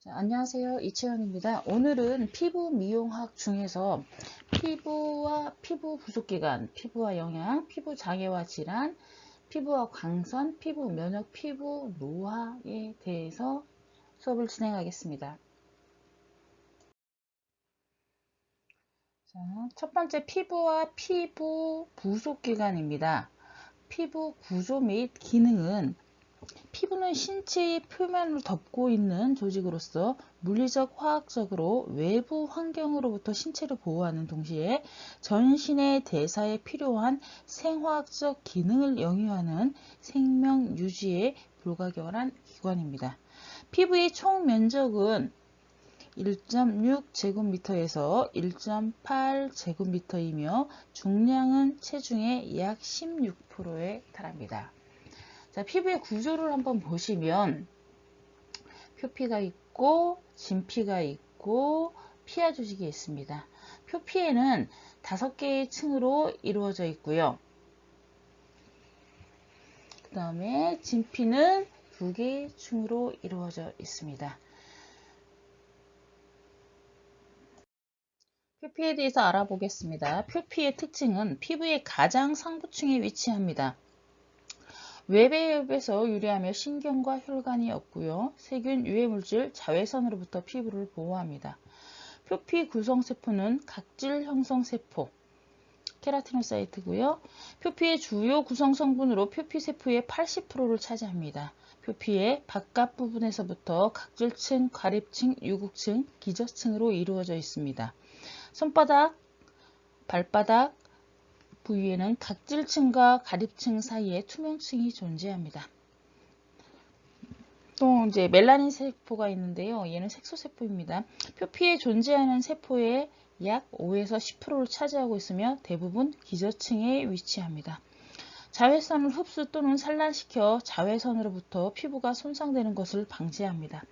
안녕하세요. 이채연입니다. 오늘은 피부 미용학 중에서 피부와 피부 부속기관, 피부와 영양, 피부 장애와 질환, 피부와 광선, 피부 면역, 피부 노화에 대해서 수업을 진행하겠습니다. 첫 번째 피부와 피부 부속기관입니다. 피부 구조 및 기능은 피부는 신체의 표면을 덮고 있는 조직으로서 물리적, 화학적으로 외부 환경으로부터 신체를 보호하는 동시에 전신의 대사에 필요한 생화학적 기능을 영위하는 생명 유지에 불가결한 기관입니다. 피부의 총 면적은 1.6제곱미터에서 1.8제곱미터이며 중량은 체중의 약 16%에 달합니다. 자, 피부의 구조를 한번 보시면 표피가 있고 진피가 있고 피하 조직이 있습니다. 표피에는 5개의 층으로 이루어져 있고요. 그 다음에 진피는 2개의 층으로 이루어져 있습니다. 표피에 대해서 알아보겠습니다. 표피의 특징은 피부의 가장 상부층에 위치합니다. 외배엽에서 유래하며 신경과 혈관이 없고요. 세균, 유해물질, 자외선으로부터 피부를 보호합니다. 표피 구성세포는 각질 형성세포, 케라티노사이트고요. 표피의 주요 구성성분으로 표피세포의 80%를 차지합니다. 표피의 바깥 부분에서부터 각질층, 과립층, 유국층, 기저층으로 이루어져 있습니다. 손바닥, 발바닥 부위에는 각질층과 가립층 사이에 투명층이 존재합니다. 또 이제 멜라닌 세포가 있는데요. 얘는 색소세포입니다. 표피에 존재하는 세포의 약 5에서 10%를 차지하고 있으며 대부분 기저층에 위치합니다. 자외선을 흡수 또는 산란시켜 자외선으로부터 피부가 손상되는 것을 방지합니다.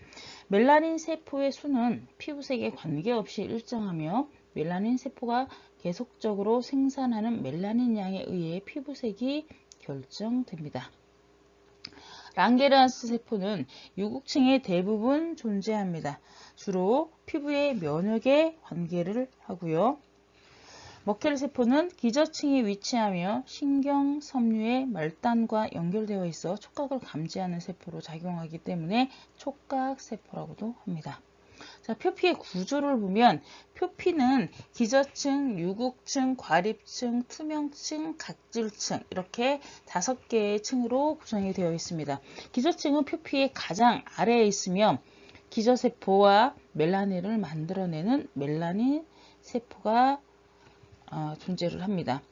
멜라닌 세포의 수는 피부색에 관계없이 일정하며 멜라닌 세포가 계속적으로 생산하는 멜라닌 양에 의해 피부색이 결정됩니다. 랑게르한스 세포는 유국층에 대부분 존재합니다. 주로 피부의 면역에 관계를 하고요. 머켈 세포는 기저층에 위치하며 신경 섬유의 말단과 연결되어 있어 촉각을 감지하는 세포로 작용하기 때문에 촉각세포라고도 합니다. 자, 표피의 구조를 보면 표피는 기저층, 유국층, 과립층, 투명층, 각질층 이렇게 5개의 층으로 구성이 되어 있습니다. 기저층은 표피의 가장 아래에 있으며 기저세포와 멜라닌을 만들어내는 멜라닌 세포가 존재를 합니다.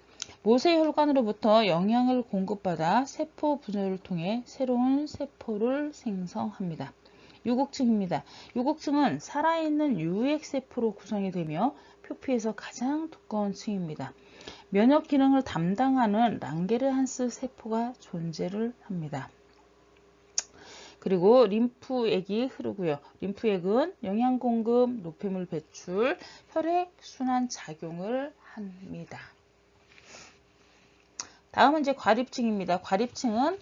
모세혈관으로부터 영양을 공급받아 세포 분열을 통해 새로운 세포를 생성합니다. 유국층입니다. 유국층은 살아있는 유액세포로 구성이 되며 표피에서 가장 두꺼운 층입니다. 면역 기능을 담당하는 랑게르한스 세포가 존재를 합니다. 그리고 림프액이 흐르고요. 림프액은 영양 공급, 노폐물 배출, 혈액 순환 작용을 합니다. 다음은 이제 과립층입니다. 과립층은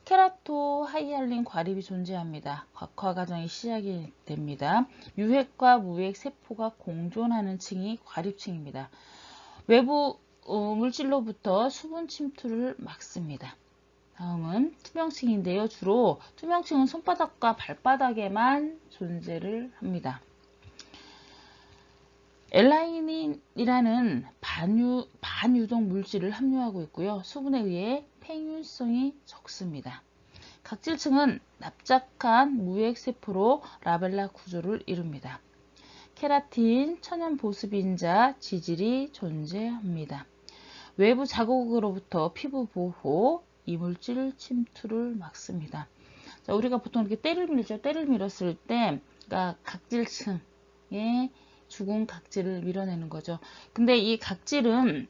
케라토 하이알린 과립이 존재합니다. 곽화 과정이 시작이 됩니다. 유핵과 무핵 세포가 공존하는 층이 과립층입니다. 외부 물질로부터 수분 침투를 막습니다. 다음은 투명층인데요. 주로 투명층은 손바닥과 발바닥에만 존재를 합니다. 엘라닌이라는 반유동 물질을 함유하고 있고요. 수분에 의해 팽윤성이 적습니다. 각질층은 납작한 무액세포로 라벨라 구조를 이룹니다. 케라틴, 천연보습인자, 지질이 존재합니다. 외부 자극으로부터 피부 보호, 이물질 침투를 막습니다. 자, 우리가 보통 이렇게 때를 밀죠. 때를 밀었을 때 각질층에 죽은 각질을 밀어내는 거죠. 근데 이 각질은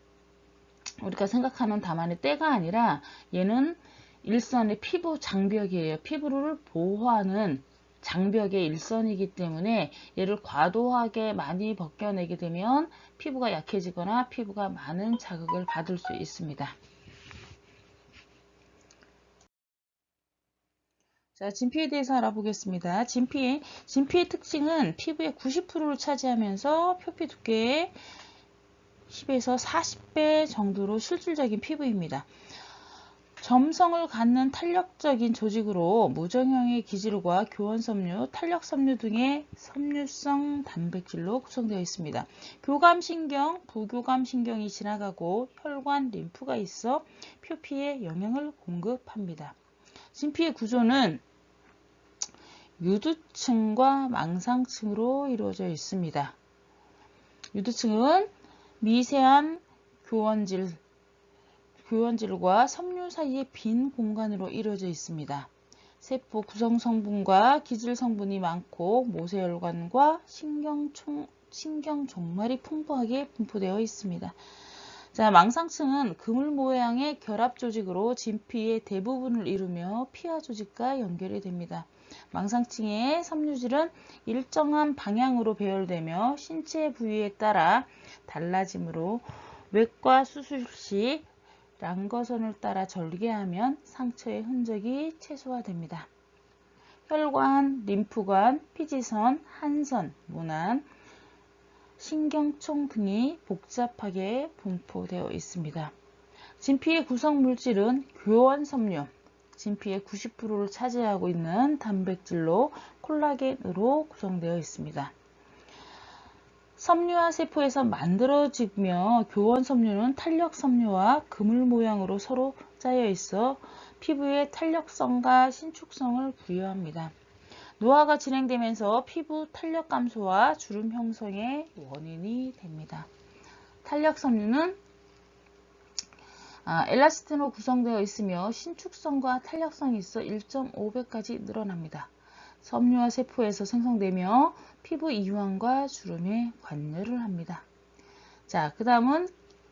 우리가 생각하는 다만의 때가 아니라 얘는 일선의 피부 장벽이에요. 피부를 보호하는 장벽의 일선이기 때문에 얘를 과도하게 많이 벗겨내게 되면 피부가 약해지거나 피부가 많은 자극을 받을 수 있습니다. 자, 진피에 대해서 알아보겠습니다. 진피의 특징은 피부의 90%를 차지하면서 표피 두께의 10에서 40배 정도로 실질적인 피부입니다. 점성을 갖는 탄력적인 조직으로 무정형의 기질과 교원섬유, 탄력섬유 등의 섬유성 단백질로 구성되어 있습니다. 교감신경, 부교감신경이 지나가고 혈관, 림프가 있어 표피에 영양을 공급합니다. 진피의 구조는 유두층과 망상층으로 이루어져 있습니다. 유두층은 미세한 교원질과 섬유 사이의 빈 공간으로 이루어져 있습니다. 세포 구성 성분과 기질 성분이 많고 모세혈관과 신경 종말이 풍부하게 분포되어 있습니다. 자, 망상층은 그물 모양의 결합 조직으로 진피의 대부분을 이루며 피하 조직과 연결이 됩니다. 망상층의 섬유질은 일정한 방향으로 배열되며 신체 부위에 따라 달라지므로 외과 수술 시 랑거선을 따라 절개하면 상처의 흔적이 최소화됩니다. 혈관, 림프관, 피지선, 한선, 문안, 신경총 등이 복잡하게 분포되어 있습니다. 진피의 구성 물질은 교원섬유, 진피의 90%를 차지하고 있는 단백질로 콜라겐으로 구성되어 있습니다. 섬유화 세포에서 만들어지며 교원섬유는 탄력섬유와 그물 모양으로 서로 짜여 있어 피부의 탄력성과 신축성을 부여합니다. 노화가 진행되면서 피부 탄력 감소와 주름 형성의 원인이 됩니다. 탄력섬유는 엘라스틴으로 구성되어 있으며 신축성과 탄력성이 있어 1.5배까지 늘어납니다. 섬유화 세포에서 생성되며 피부 이완과 주름에 관여를 합니다. 자, 그 다음은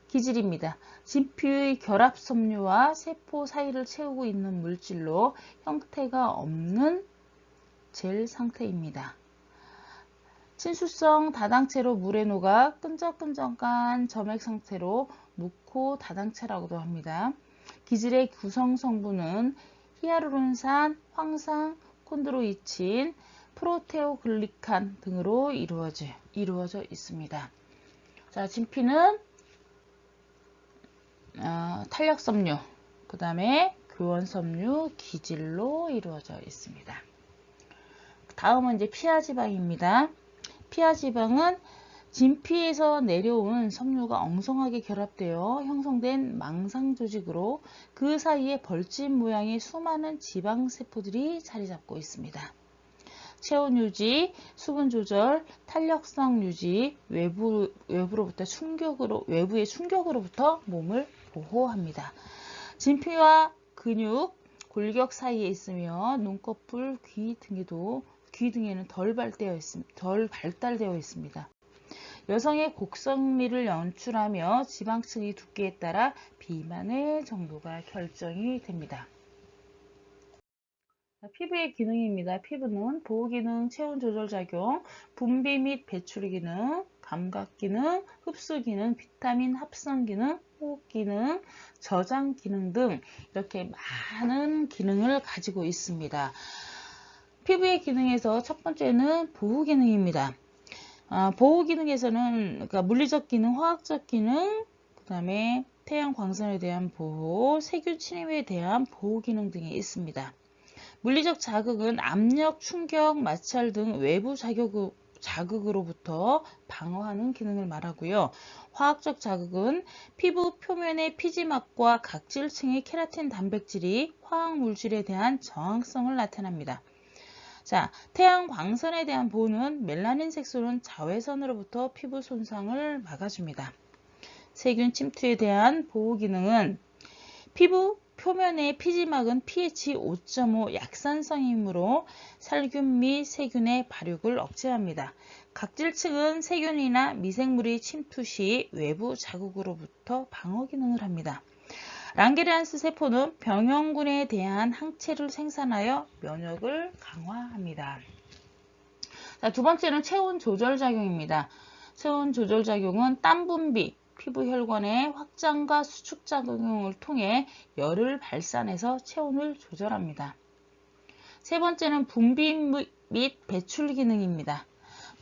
기질입니다. 진피의 결합 섬유와 세포 사이를 채우고 있는 물질로 형태가 없는 젤 상태입니다. 친수성 다당체로 물에 녹아 끈적끈적한 점액 상태로 무코 다당체라고도 합니다. 기질의 구성 성분은 히알루론산, 황산, 콘드로이친, 프로테오글리칸 등으로 이루어져 있습니다. 자, 진피는 탄력섬유, 그 다음에 교원섬유, 기질로 이루어져 있습니다. 다음은 이제 피하지방입니다. 피하지방은 진피에서 내려온 섬유가 엉성하게 결합되어 형성된 망상 조직으로 그 사이에 벌집 모양의 수많은 지방세포들이 자리 잡고 있습니다. 체온 유지, 수분 조절, 탄력성 유지, 외부의 충격으로부터 몸을 보호합니다. 진피와 근육, 골격 사이에 있으며 눈꺼풀, 귀 등에는 덜 발달되어 있습니다. 여성의 곡선미를 연출하며 지방층의 두께에 따라 비만의 정도가 결정이 됩니다. 피부의 기능입니다. 피부는 보호기능, 체온조절작용, 분비 및 배출의 기능, 감각기능, 흡수기능, 비타민 합성기능, 호흡기능, 저장기능 등 이렇게 많은 기능을 가지고 있습니다. 피부의 기능에서 첫 번째는 보호기능입니다. 보호기능에서는 그러니까 물리적 기능, 화학적 기능, 그 다음에 태양 광선에 대한 보호, 세균 침입에 대한 보호기능 등이 있습니다. 물리적 자극은 압력, 충격, 마찰 등 외부 자극으로부터 방어하는 기능을 말하고요. 화학적 자극은 피부 표면의 피지막과 각질층의 케라틴 단백질이 화학물질에 대한 저항성을 나타납니다. 자, 태양 광선에 대한 보호는 멜라닌 색소는 자외선으로부터 피부 손상을 막아줍니다. 세균 침투에 대한 보호 기능은 피부 표면의 피지막은 pH 5.5 약산성이므로 살균 및 세균의 발육을 억제합니다. 각질층은 세균이나 미생물이 침투 시 외부 자극으로부터 방어 기능을 합니다. 랑게르한스 세포는 병형군에 대한 항체를 생산하여 면역을 강화합니다. 자, 두 번째는 체온 조절 작용입니다. 체온 조절 작용은 땀 분비, 피부 혈관의 확장과 수축 작용을 통해 열을 발산해서 체온을 조절합니다. 세 번째는 분비 및 배출 기능입니다.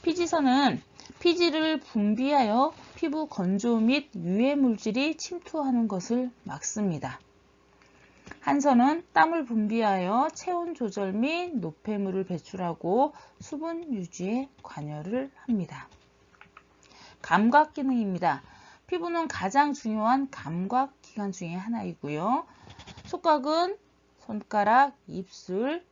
피지선은 피지를 분비하여 피부 건조 및 유해 물질이 침투하는 것을 막습니다. 한선은 땀을 분비하여 체온 조절 및 노폐물을 배출하고 수분 유지에 관여를 합니다. 감각 기능입니다. 피부는 가장 중요한 감각 기관 중에 하나이고요. 촉각은 손가락, 입술,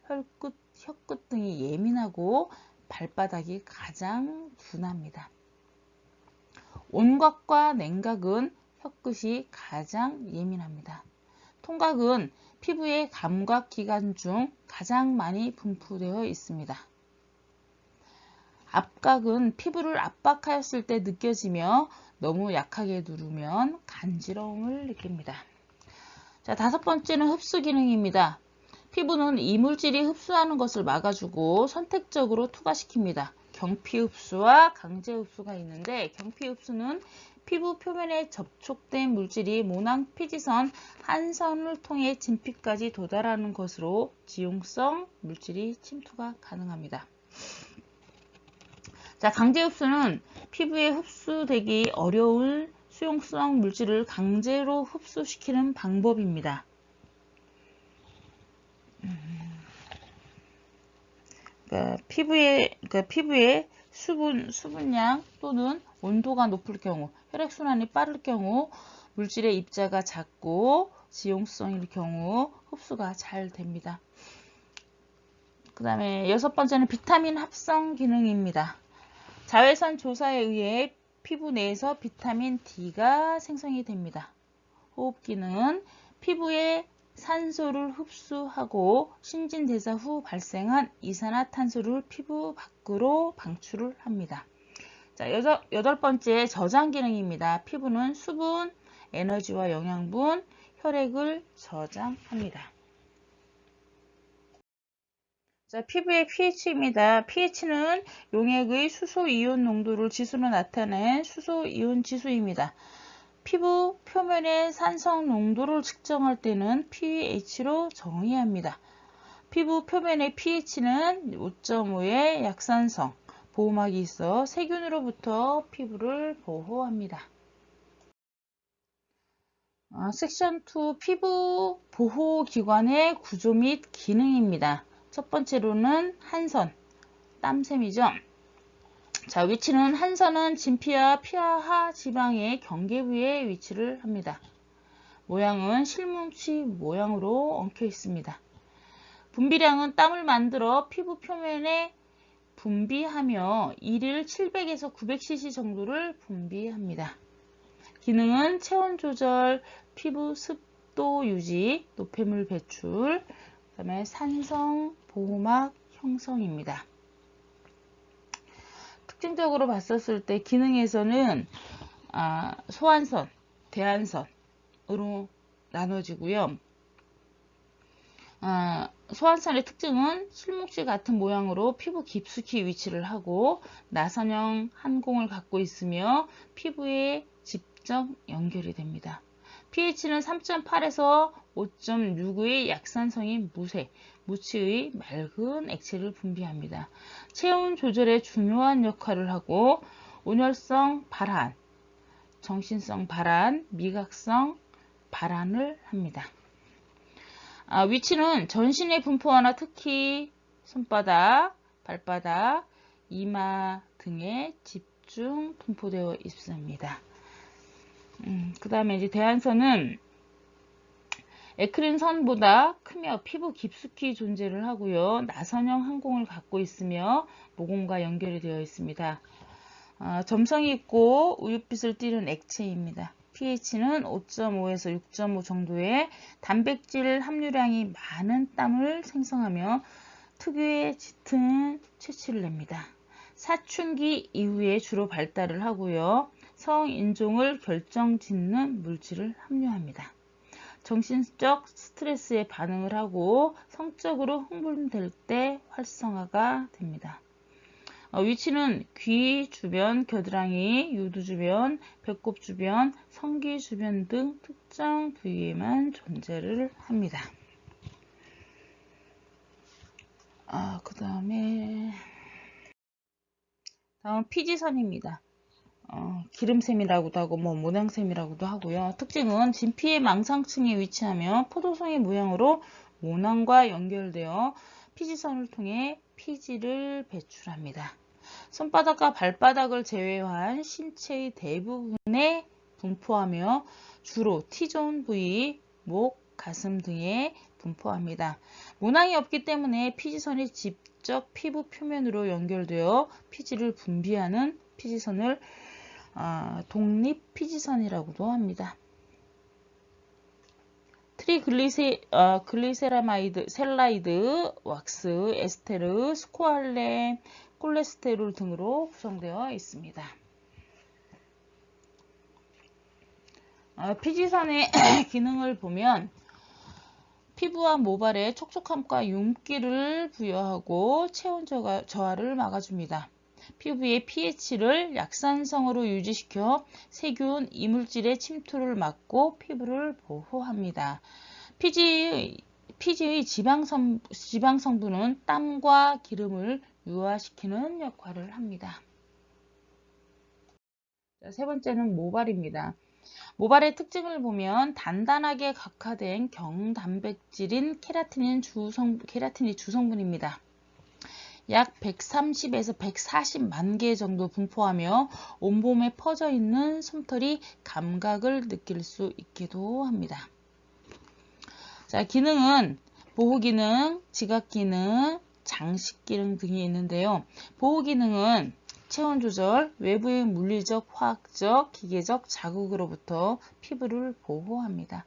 혀끝 등이 예민하고 발바닥이 가장 둔합니다. 온각과 냉각은 혀끝이 가장 예민합니다. 통각은 피부의 감각 기관 중 가장 많이 분포되어 있습니다. 압각은 피부를 압박하였을 때 느껴지며 너무 약하게 누르면 간지러움을 느낍니다. 자, 다섯 번째는 흡수 기능입니다. 피부는 이물질이 흡수하는 것을 막아주고 선택적으로 투과시킵니다. 경피 흡수와 강제 흡수가 있는데, 경피 흡수는 피부 표면에 접촉된 물질이 모낭 피지선 한 선을 통해 진피까지 도달하는 것으로 지용성 물질이 침투가 가능합니다. 자, 강제 흡수는 피부에 흡수되기 어려운 수용성 물질을 강제로 흡수시키는 방법입니다. 피부의 수분량 또는 온도가 높을 경우, 혈액순환이 빠를 경우, 물질의 입자가 작고 지용성일 경우 흡수가 잘 됩니다. 그 다음에 여섯 번째는 비타민 합성 기능입니다. 자외선 조사에 의해 피부 내에서 비타민 D가 생성이 됩니다. 호흡 기능은 피부에 산소를 흡수하고 신진대사 후 발생한 이산화탄소를 피부 밖으로 방출을 합니다. 자, 여덟 번째 저장 기능입니다. 피부는 수분, 에너지와 영양분, 혈액을 저장합니다. 자, 피부의 pH입니다. pH는 용액의 수소이온 농도를 지수로 나타낸 수소이온 지수입니다. 피부 표면의 산성 농도를 측정할 때는 pH로 정의합니다. 피부 표면의 pH는 5.5의 약산성, 보호막이 있어 세균으로부터 피부를 보호합니다. 섹션 2 피부 보호기관의 구조 및 기능입니다. 첫 번째로는 한선, 땀샘이죠. 자, 위치는 한선은 진피와 피하 지방의 경계부에 위치를 합니다. 모양은 실뭉치 모양으로 엉켜 있습니다. 분비량은 땀을 만들어 피부 표면에 분비하며 일일 700에서 900cc 정도를 분비합니다. 기능은 체온 조절, 피부 습도 유지, 노폐물 배출, 그다음에 산성, 보호막 형성입니다. 특징적으로 봤었을 때 기능에서는 소한선, 대한선으로 나눠지고요. 소한선의 특징은 실뭉치 같은 모양으로 피부 깊숙이 위치를 하고 나선형 한공을 갖고 있으며 피부에 직접 연결이 됩니다. pH는 3.8에서 5.6의 약산성인 무치의 맑은 액체를 분비합니다. 체온 조절에 중요한 역할을 하고 온열성 발한, 정신성 발한, 미각성 발한을 합니다. 위치는 전신에 분포하나 특히 손바닥, 발바닥, 이마 등에 집중 분포되어 있습니다. 그 다음에 이제 대한선은 에크린선보다 크며 피부 깊숙이 존재를 하고요. 나선형 항공을 갖고 있으며 모공과 연결이 되어 있습니다. 점성이 있고 우윳빛을 띠는 액체입니다. pH는 5.5에서 6.5 정도의 단백질 함유량이 많은 땀을 생성하며 특유의 짙은 채취를 냅니다. 사춘기 이후에 주로 발달을 하고요. 성인종을 결정짓는 물질을 함유합니다. 정신적 스트레스에 반응을 하고 성적으로 흥분될 때 활성화가 됩니다. 위치는 귀 주변, 겨드랑이, 유두 주변, 배꼽 주변, 성기 주변 등 특정 부위에만 존재를 합니다. 그 다음에 다음 피지선입니다. 기름샘이라고도 하고 모낭샘이라고도 하고요. 특징은 진피의 망상층에 위치하며 포도송이 모양으로 모낭과 연결되어 피지선을 통해 피지를 배출합니다. 손바닥과 발바닥을 제외한 신체의 대부분에 분포하며 주로 T존 부위, 목, 가슴 등에 분포합니다. 모낭이 없기 때문에 피지선이 직접 피부 표면으로 연결되어 피지를 분비하는 피지선을 독립 피지선이라고도 합니다. 글리세라마이드, 셀라이드, 왁스, 에스테르, 스코알렌, 콜레스테롤 등으로 구성되어 있습니다. 피지선의 기능을 보면 피부와 모발에 촉촉함과 윤기를 부여하고 체온 저하를 막아줍니다. 피부의 pH를 약산성으로 유지시켜 세균, 이물질의 침투를 막고 피부를 보호합니다. 피지의 지방성분은 땀과 기름을 유화시키는 역할을 합니다. 세 번째는 모발입니다. 모발의 특징을 보면 단단하게 각화된 경단백질인 케라틴이 주성분입니다. 약 130에서 140만 개 정도 분포하며 온몸에 퍼져 있는 솜털이 감각을 느낄 수 있기도 합니다. 자, 기능은 보호기능, 지각기능, 장식기능 등이 있는데요. 보호기능은 체온 조절, 외부의 물리적, 화학적, 기계적 자극으로부터 피부를 보호합니다.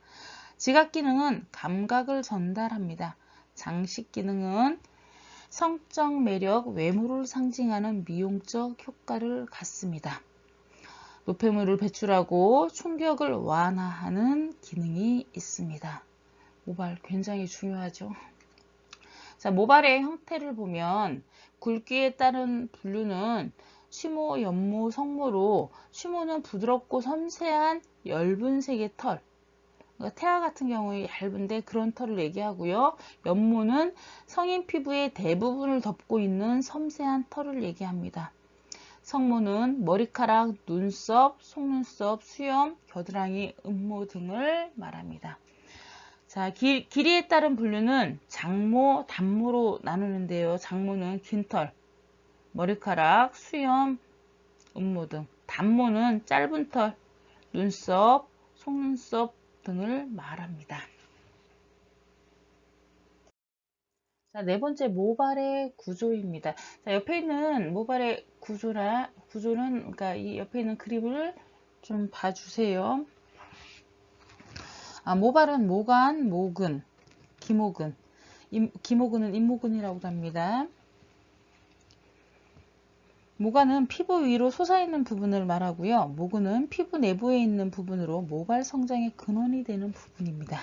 지각기능은 감각을 전달합니다. 장식기능은 성적 매력, 외모를 상징하는 미용적 효과를 갖습니다. 노폐물을 배출하고 충격을 완화하는 기능이 있습니다. 모발 굉장히 중요하죠. 자, 모발의 형태를 보면 굵기에 따른 분류는 쉬모, 연모, 성모로 쉬모는 부드럽고 섬세한 엷은 색의 털, 그러니까 태아 같은 경우에 얇은데 그런 털을 얘기하고요. 연모는 성인 피부의 대부분을 덮고 있는 섬세한 털을 얘기합니다. 성모는 머리카락, 눈썹, 속눈썹, 수염, 겨드랑이, 음모 등을 말합니다. 자, 길이에 따른 분류는 장모, 단모로 나누는데요. 장모는 긴 털, 머리카락, 수염, 음모 등. 단모는 짧은 털, 눈썹, 속눈썹 등을 말합니다. 자, 네 번째 모발의 구조입니다. 자, 옆에 있는 모발의 구조는 그러니까 이 옆에 있는 그림을 좀 봐주세요. 모발은 모관, 모근, 기모근, 기모근은 잇모근이라고도 합니다. 모관은 피부 위로 솟아있는 부분을 말하고요. 모근은 피부 내부에 있는 부분으로 모발 성장의 근원이 되는 부분입니다.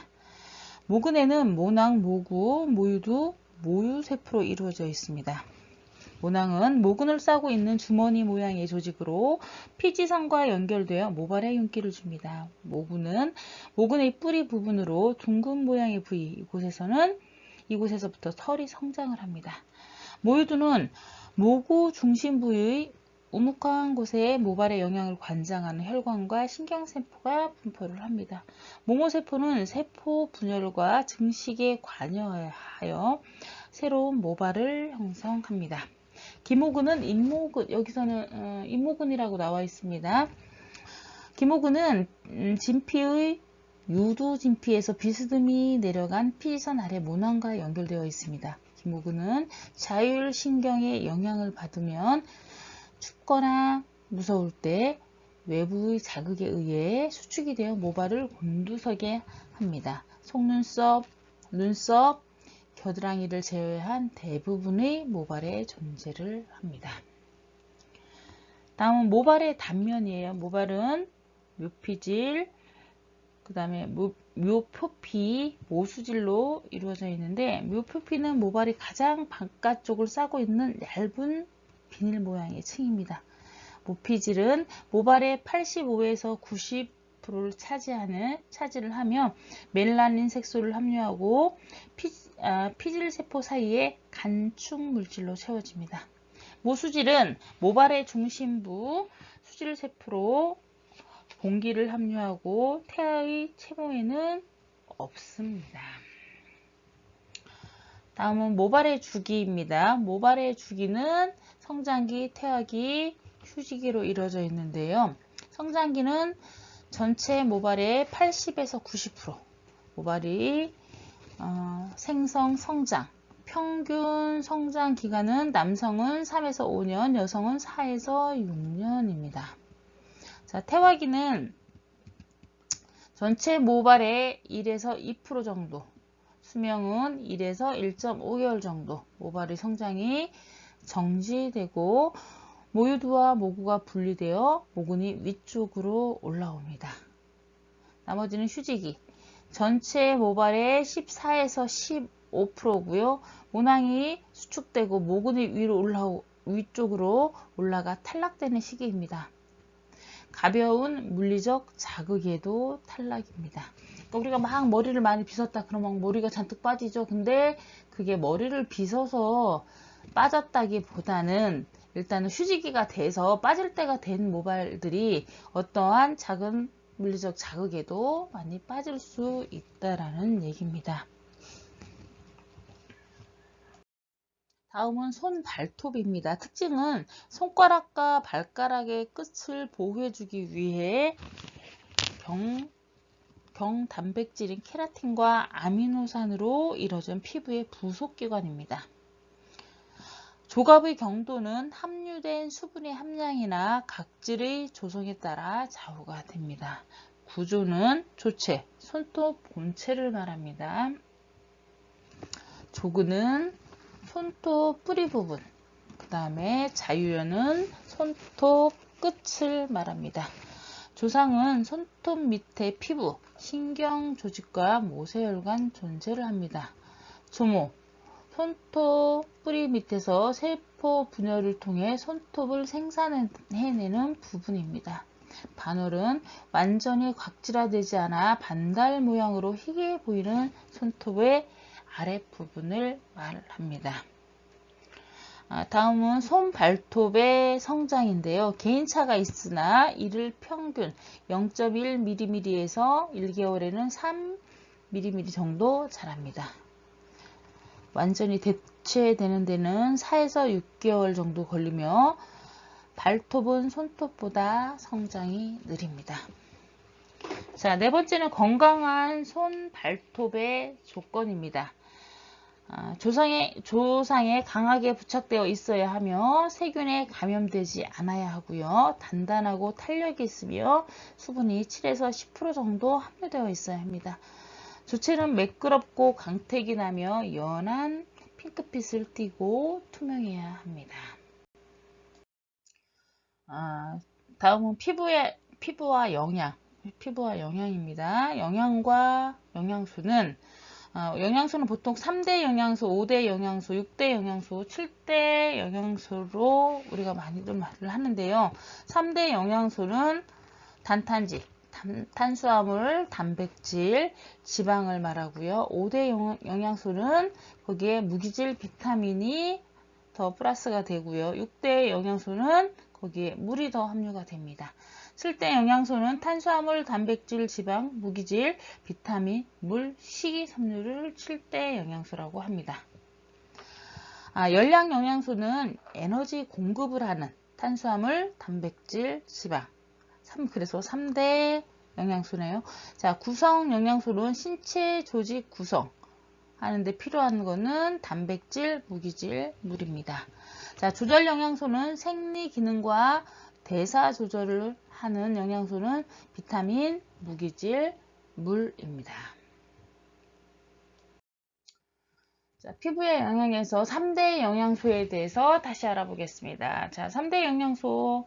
모근에는 모낭, 모구, 모유두, 모유세포로 이루어져 있습니다. 모낭은 모근을 싸고 있는 주머니 모양의 조직으로 피지선과 연결되어 모발에 윤기를 줍니다. 모구는 모근의 뿌리 부분으로 둥근 모양의 부위, 이곳에서부터 털이 성장을 합니다. 모유두는 모구 중심 부위의 우묵한 곳에 모발의 영양을 관장하는 혈관과 신경세포가 분포를 합니다. 모모세포는 세포 분열과 증식에 관여하여 새로운 모발을 형성합니다. 기모근은 잇모근, 여기서는 잇모근이라고 나와 있습니다. 기모근은 진피의 유두 진피에서 비스듬히 내려간 피지선 아래 모낭과 연결되어 있습니다. 기모근은 자율신경의 영향을 받으면 춥거나 무서울 때 외부의 자극에 의해 수축이 되어 모발을 곤두서게 합니다. 속눈썹, 눈썹, 겨드랑이를 제외한 대부분의 모발에 존재를 합니다. 다음은 모발의 단면이에요. 모발은 묘피질, 그 다음에 묘표피, 모수질로 이루어져 있는데 묘표피는 모발이 가장 바깥쪽을 싸고 있는 얇은 비닐 모양의 층입니다. 모피질은 모발의 85에서 90%를 차지를 하며 멜라닌 색소를 함유하고 피질세포 사이에 간축 물질로 채워집니다. 모수질은 모발의 중심부 수질세포로 공기를 함유하고 태아의 채모에는 없습니다. 다음은 모발의 주기입니다. 모발의 주기는 성장기, 태아기, 휴지기로 이루어져 있는데요. 성장기는 전체 모발의 80에서 90% 모발이 생성, 성장, 평균 성장 기간은 남성은 3에서 5년, 여성은 4에서 6년입니다. 자, 태화기는 전체 모발의 1에서 2% 정도, 수명은 1에서 1.5개월 정도 모발의 성장이 정지되고 모유두와 모구가 분리되어 모근이 위쪽으로 올라옵니다. 나머지는 휴지기. 전체 모발의 14에서 15%고요. 모낭이 수축되고 모근이 위쪽으로 올라가 탈락되는 시기입니다. 가벼운 물리적 자극에도 탈락입니다. 그러니까 우리가 막 머리를 많이 빗었다 그러면 머리가 잔뜩 빠지죠. 근데 그게 머리를 빗어서 빠졌다기보다는 일단은 휴지기가 돼서 빠질 때가 된 모발들이 어떠한 작은 물리적 자극에도 많이 빠질 수 있다라는 얘기입니다. 다음은 손 발톱입니다. 특징은 손가락과 발가락의 끝을 보호해주기 위해 경단백질인 케라틴과 아미노산으로 이루어진 피부의 부속기관입니다. 조갑의 경도는 함유된 수분의 함량이나 각질의 조성에 따라 좌우가 됩니다. 구조는 조체, 손톱 본체를 말합니다. 조근은 손톱 뿌리 부분, 그 다음에 자유연은 손톱 끝을 말합니다. 조상은 손톱 밑에 피부, 신경 조직과 모세혈관 존재를 합니다. 조모, 손톱 뿌리 밑에서 세포 분열을 통해 손톱을 생산해내는 부분입니다. 반월은 완전히 각질화되지 않아 반달 모양으로 희게 보이는 손톱의 아랫부분을 말합니다. 다음은 손 발톱의 성장인데요. 개인차가 있으나 이를 평균 0.1mm에서 1개월에는 3mm 정도 자랍니다. 완전히 대체되는 데는 4에서 6개월 정도 걸리며 발톱은 손톱보다 성장이 느립니다. 자, 네 번째는 건강한 손 발톱의 조건입니다. 조상에 강하게 부착되어 있어야 하며 세균에 감염되지 않아야 하고요. 단단하고 탄력이 있으며 수분이 7에서 10% 정도 함유되어 있어야 합니다. 조체는 매끄럽고 강택이 나며 연한 핑크빛을 띠고 투명해야 합니다. 다음은 피부와 영양입니다. 영양과 영양소는 영양소는 보통 3대 영양소, 5대 영양소, 6대 영양소, 7대 영양소로 우리가 많이들 말을 하는데요. 3대 영양소는 단탄지, 탄수화물, 단백질, 지방을 말하고요. 5대 영양소는 거기에 무기질, 비타민이 더 플러스가 되고요. 6대 영양소는 거기에 물이 더 함유가 됩니다. 7대 영양소는 탄수화물, 단백질, 지방, 무기질, 비타민, 물, 식이섬유를 7대 영양소라고 합니다. 열량 영양소는 에너지 공급을 하는 탄수화물, 단백질, 지방. 그래서 3대 영양소네요. 자, 구성 영양소는 신체 조직 구성 하는데 필요한 거는 단백질, 무기질, 물입니다. 자, 조절 영양소는 생리 기능과 대사 조절을 하는 영양소는 비타민, 무기질, 물입니다. 자, 피부의 영양에서 3대 영양소에 대해서 다시 알아보겠습니다. 자, 3대 영양소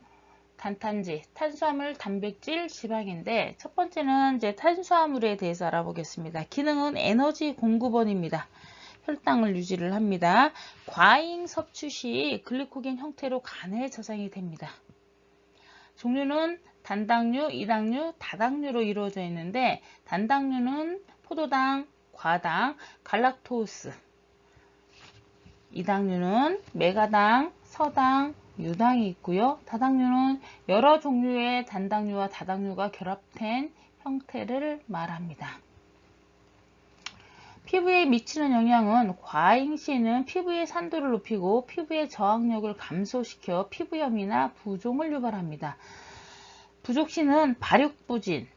단탄지, 탄수화물, 단백질, 지방인데 첫 번째는 이제 탄수화물에 대해서 알아보겠습니다. 기능은 에너지 공급원입니다. 혈당을 유지를 합니다. 과잉 섭취 시 글리코겐 형태로 간에 저장이 됩니다. 종류는 단당류, 이당류, 다당류로 이루어져 있는데 단당류는 포도당, 과당, 갈락토스, 이당류는 메가당, 서당, 유당이 있고요. 다당류는 여러 종류의 단당류와 다당류가 결합된 형태를 말합니다. 피부에 미치는 영향은 과잉 시에는 피부의 산도를 높이고 피부의 저항력을 감소시켜 피부염이나 부종을 유발합니다. 부족 시는 발육부진,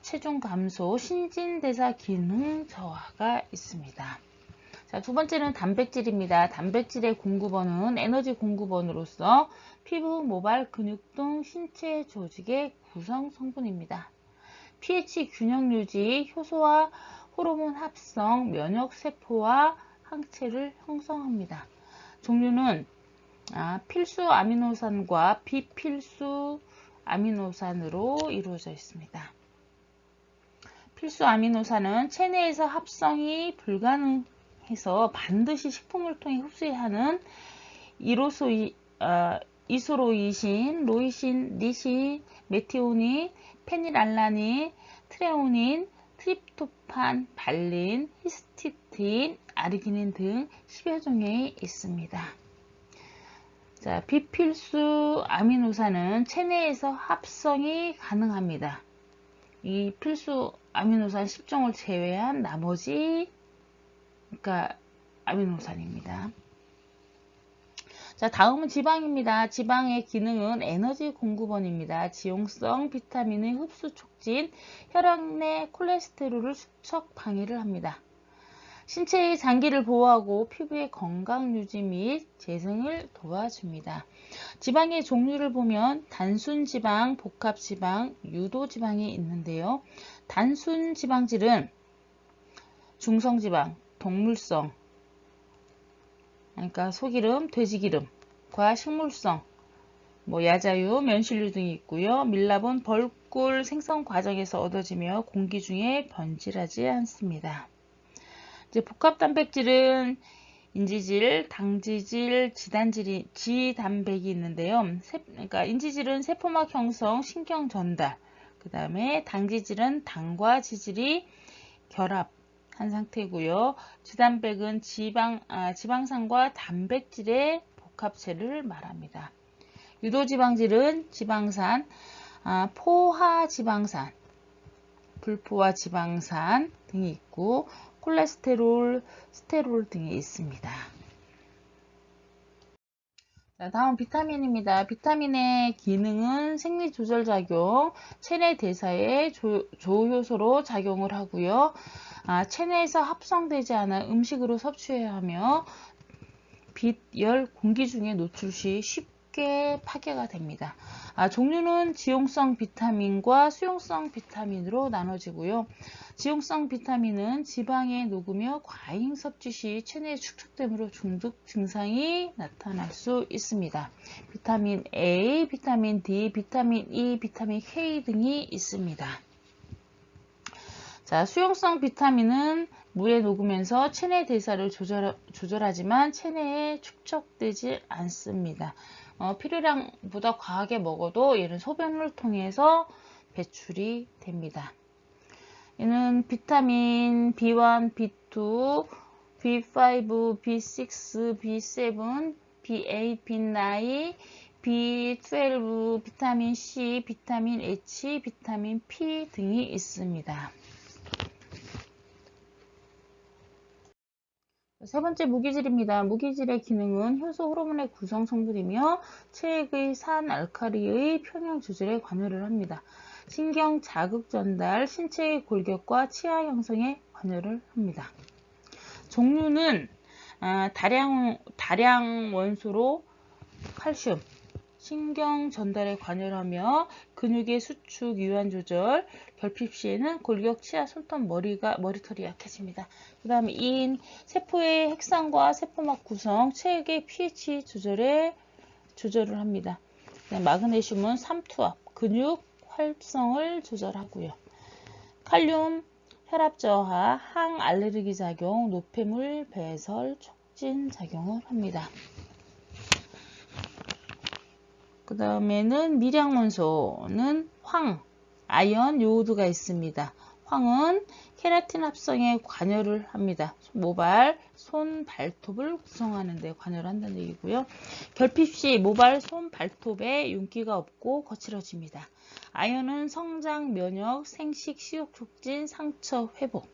체중 감소, 신진대사 기능 저하가 있습니다. 자, 두 번째는 단백질입니다. 단백질의 공급원은 에너지 공급원으로서 피부, 모발, 근육 등 신체 조직의 구성 성분입니다. pH 균형 유지, 효소와 호르몬 합성, 면역세포와 항체를 형성합니다. 종류는 필수 아미노산과 비필수 아미노산으로 이루어져 있습니다. 필수 아미노산은 체내에서 합성이 불가능해서 반드시 식품을 통해 흡수해야 하는 이소로이신, 로이신, 리신, 메티오닌, 페닐알라닌, 트레오닌, 트립토판, 발린, 히스티딘, 아르기닌 등 10여 종이 있습니다. 자, 비필수 아미노산은 체내에서 합성이 가능합니다. 이 필수 아미노산 10종을 제외한 나머지 아미노산입니다. 자, 다음은 지방입니다. 지방의 기능은 에너지 공급원입니다. 지용성 비타민의 흡수 촉진, 혈액 내 콜레스테롤을 축적 방해를 합니다. 신체의 장기를 보호하고 피부의 건강 유지 및 재생을 도와줍니다. 지방의 종류를 보면 단순지방, 복합지방, 유도지방이 있는데요. 단순지방질은 중성지방, 동물성, 그러니까 소기름, 돼지기름과 식물성, 야자유, 면실류 등이 있고요. 밀랍은 벌꿀 생성 과정에서 얻어지며 공기 중에 변질하지 않습니다. 이제 복합단백질은 인지질, 당지질, 지단백이 있는데요. 그러니까 인지질은 세포막 형성, 신경 전달, 그 다음에 당지질은 당과 지질이 결합한 상태고요. 지단백은 지방산과 단백질의 복합체를 말합니다. 유도지방질은 지방산, 포화지방산, 불포화지방산 등이 있고 콜레스테롤, 스테롤 등이 있습니다. 자, 다음 비타민입니다. 비타민의 기능은 생리조절작용, 체내 대사의 조효소로 작용을 하고요. 체내에서 합성되지 않아 음식으로 섭취해야 하며 빛, 열, 공기 중에 노출 시 쉽게 파괴가 됩니다. 종류는 지용성 비타민과 수용성 비타민으로 나눠지고요. 지용성 비타민은 지방에 녹으며 과잉 섭취 시 체내에 축적됨으로 중독 증상이 나타날 수 있습니다. 비타민 A, 비타민 D, 비타민 E, 비타민 K 등이 있습니다. 자, 수용성 비타민은 물에 녹으면서 체내 대사를 조절하지만 체내에 축적되지 않습니다. 필요량보다 과하게 먹어도 얘는 소변을 통해서 배출이 됩니다. 얘는 비타민 B1, B2, B5, B6, B7, B8, B9, B12, 비타민 C, 비타민 H, 비타민 P 등이 있습니다. 세 번째 무기질입니다. 무기질의 기능은 효소 호르몬의 구성 성분이며 체액의 산 알칼리의 평형 조절에 관여를 합니다. 신경 자극 전달, 신체의 골격과 치아 형성에 관여를 합니다. 종류는 다량 원소로 칼슘, 신경 전달에 관여를 하며 근육의 수축, 유한 조절, 결핍 시에는 골격, 치아, 손톱, 머리털이 약해집니다. 그 다음에 인, 세포의 핵상과 세포막 구성, 체액의 pH 조절을 합니다. 마그네슘은 삼투압, 근육 활성을 조절하고요. 칼륨, 혈압 저하, 항알레르기 작용, 노폐물 배설 촉진 작용을 합니다. 그 다음에는 미량원소는 황, 아연, 요오드가 있습니다. 황은 케라틴 합성에 관여를 합니다. 모발, 손, 발톱을 구성하는 데 관여를 한다는 얘기고요. 결핍 시 모발, 손, 발톱에 윤기가 없고 거칠어집니다. 아연은 성장, 면역, 생식, 식욕 촉진, 상처 회복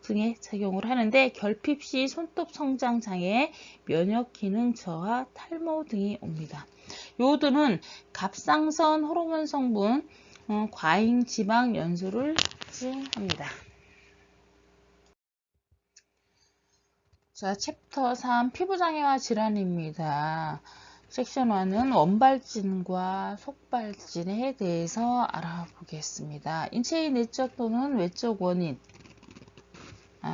등에 작용을 하는데 결핍 시 손톱 성장 장애, 면역 기능 저하, 탈모 등이 옵니다. 요오드는 갑상선 호르몬 성분, 과잉 지방 연소를 합니다. 자, 챕터 3 피부장애와 질환입니다. 섹션 1은 원발진과 속발진에 대해서 알아보겠습니다. 인체의 내적 또는 외적 원인,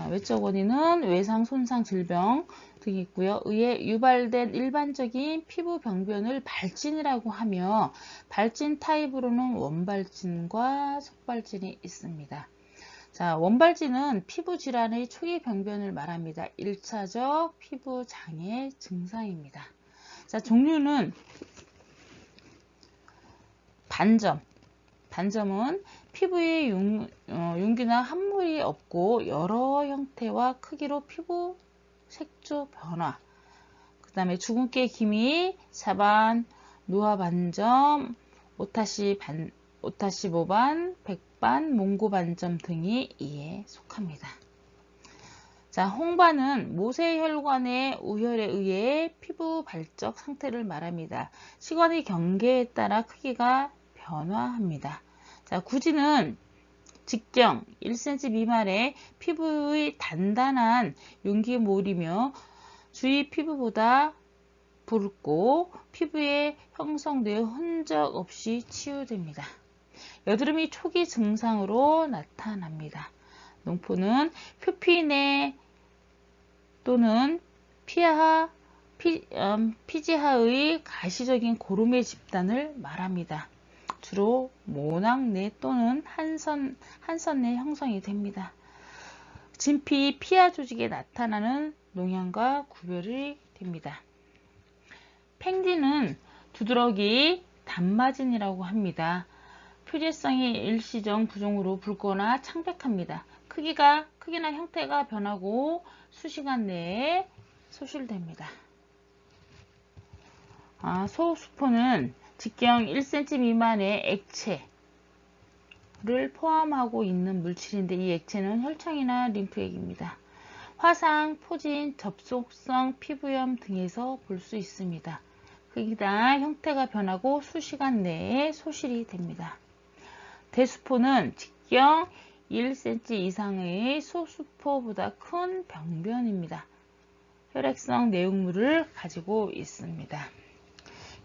외적 원인은 외상, 손상, 질병 등이 있고요. 의해 유발된 일반적인 피부 병변을 발진이라고 하며 발진 타입으로는 원발진과 속발진이 있습니다. 자, 원발진은 피부 질환의 초기 병변을 말합니다. 1차적 피부 장애 증상입니다. 자, 종류는 반점은 피부에 윤기나 함물이 없고 여러 형태와 크기로 피부 색조 변화, 그 다음에 주근깨 기미, 사반, 노화 반점, 오타시 모반, 백반, 몽고 반점 등이 이에 속합니다. 자, 홍반은 모세혈관의 우혈에 의해 피부 발적 상태를 말합니다. 시간의 경계에 따라 크기가 변화합니다. 자, 구진은 직경 1cm 미만의 피부의 단단한 윤기몰이며 주위 피부보다 붉고 피부에 형성되어 흔적 없이 치유됩니다. 여드름이 초기 증상으로 나타납니다. 농포는 표피내 또는 피지하의 가시적인 고름의 집단을 말합니다. 주로 모낭내 또는 한선내 형성이 됩니다. 진피, 피하 조직에 나타나는 농양과 구별이 됩니다. 팽디는 두드러기, 단마진이라고 합니다. 표재성이 일시적 부종으로 붉거나 창백합니다. 크기나 형태가 변하고 수시간 내에 소실됩니다. 소수포는 직경 1cm 미만의 액체를 포함하고 있는 물질인데 이 액체는 혈청이나 림프액입니다. 화상, 포진, 접촉성 피부염 등에서 볼 수 있습니다. 크기나 형태가 변하고 수시간 내에 소실이 됩니다. 대수포는 직경 1cm 이상의 소수포보다 큰 병변입니다. 혈액성 내용물을 가지고 있습니다.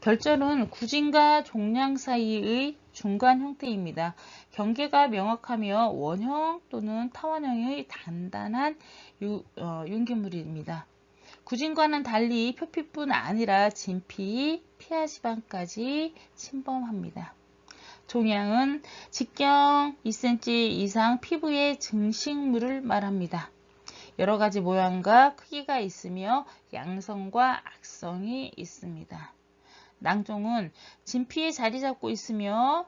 결절은 구진과 종양 사이의 중간 형태입니다. 경계가 명확하며 원형 또는 타원형의 단단한 윤기물입니다. 구진과는 달리 표피뿐 아니라 진피, 피하지방까지 침범합니다. 종양은 직경 2cm 이상 피부의 증식물을 말합니다. 여러 가지 모양과 크기가 있으며 양성과 악성이 있습니다. 낭종은 진피에 자리 잡고 있으며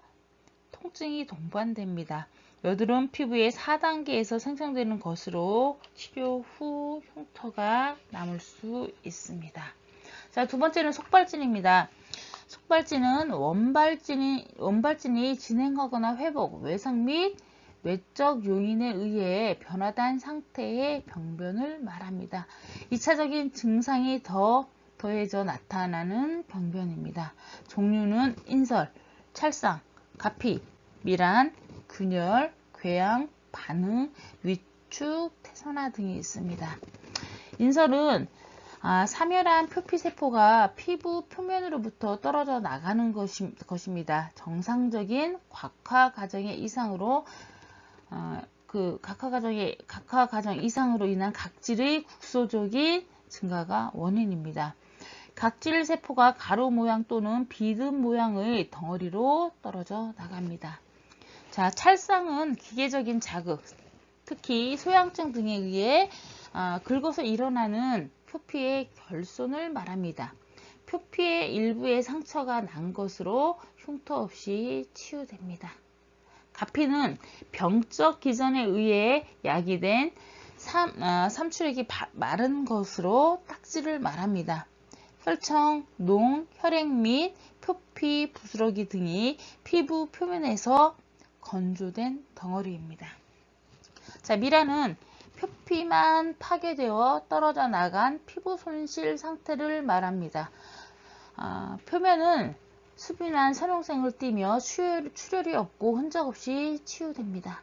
통증이 동반됩니다. 여드름 피부의 4단계에서 생성되는 것으로 치료 후 흉터가 남을 수 있습니다. 자, 두 번째는 속발진입니다. 속발진은 원발진이 진행하거나 회복, 외상 및 외적 요인에 의해 변화된 상태의 병변을 말합니다. 2차적인 증상이 더해져 나타나는 병변입니다. 종류는 인설, 찰상, 가피, 미란, 균열, 궤양, 반응, 위축, 태선화 등이 있습니다. 인설은 사멸한 표피세포가 피부 표면으로부터 떨어져 나가는 것입니다. 정상적인 각화 과정의 이상으로 각화 과정 이상으로 인한 각질의 국소적인 증가가 원인입니다. 각질 세포가 가루 모양 또는 비듬 모양의 덩어리로 떨어져 나갑니다. 자, 찰상은 기계적인 자극, 특히 소양증 등에 의해 긁어서 일어나는 표피의 결손을 말합니다. 표피의 일부에 상처가 난 것으로 흉터 없이 치유됩니다. 가피는 병적 기전에 의해 야기된 삼출액이 마른 것으로 딱지를 말합니다. 혈청, 농, 혈액 및 표피, 부스러기 등이 피부 표면에서 건조된 덩어리입니다. 자, 미라는 표피만 파괴되어 떨어져 나간 피부 손실 상태를 말합니다. 표면은 수분한 선홍색을 띠며 출혈이 없고 흔적 없이 치유됩니다.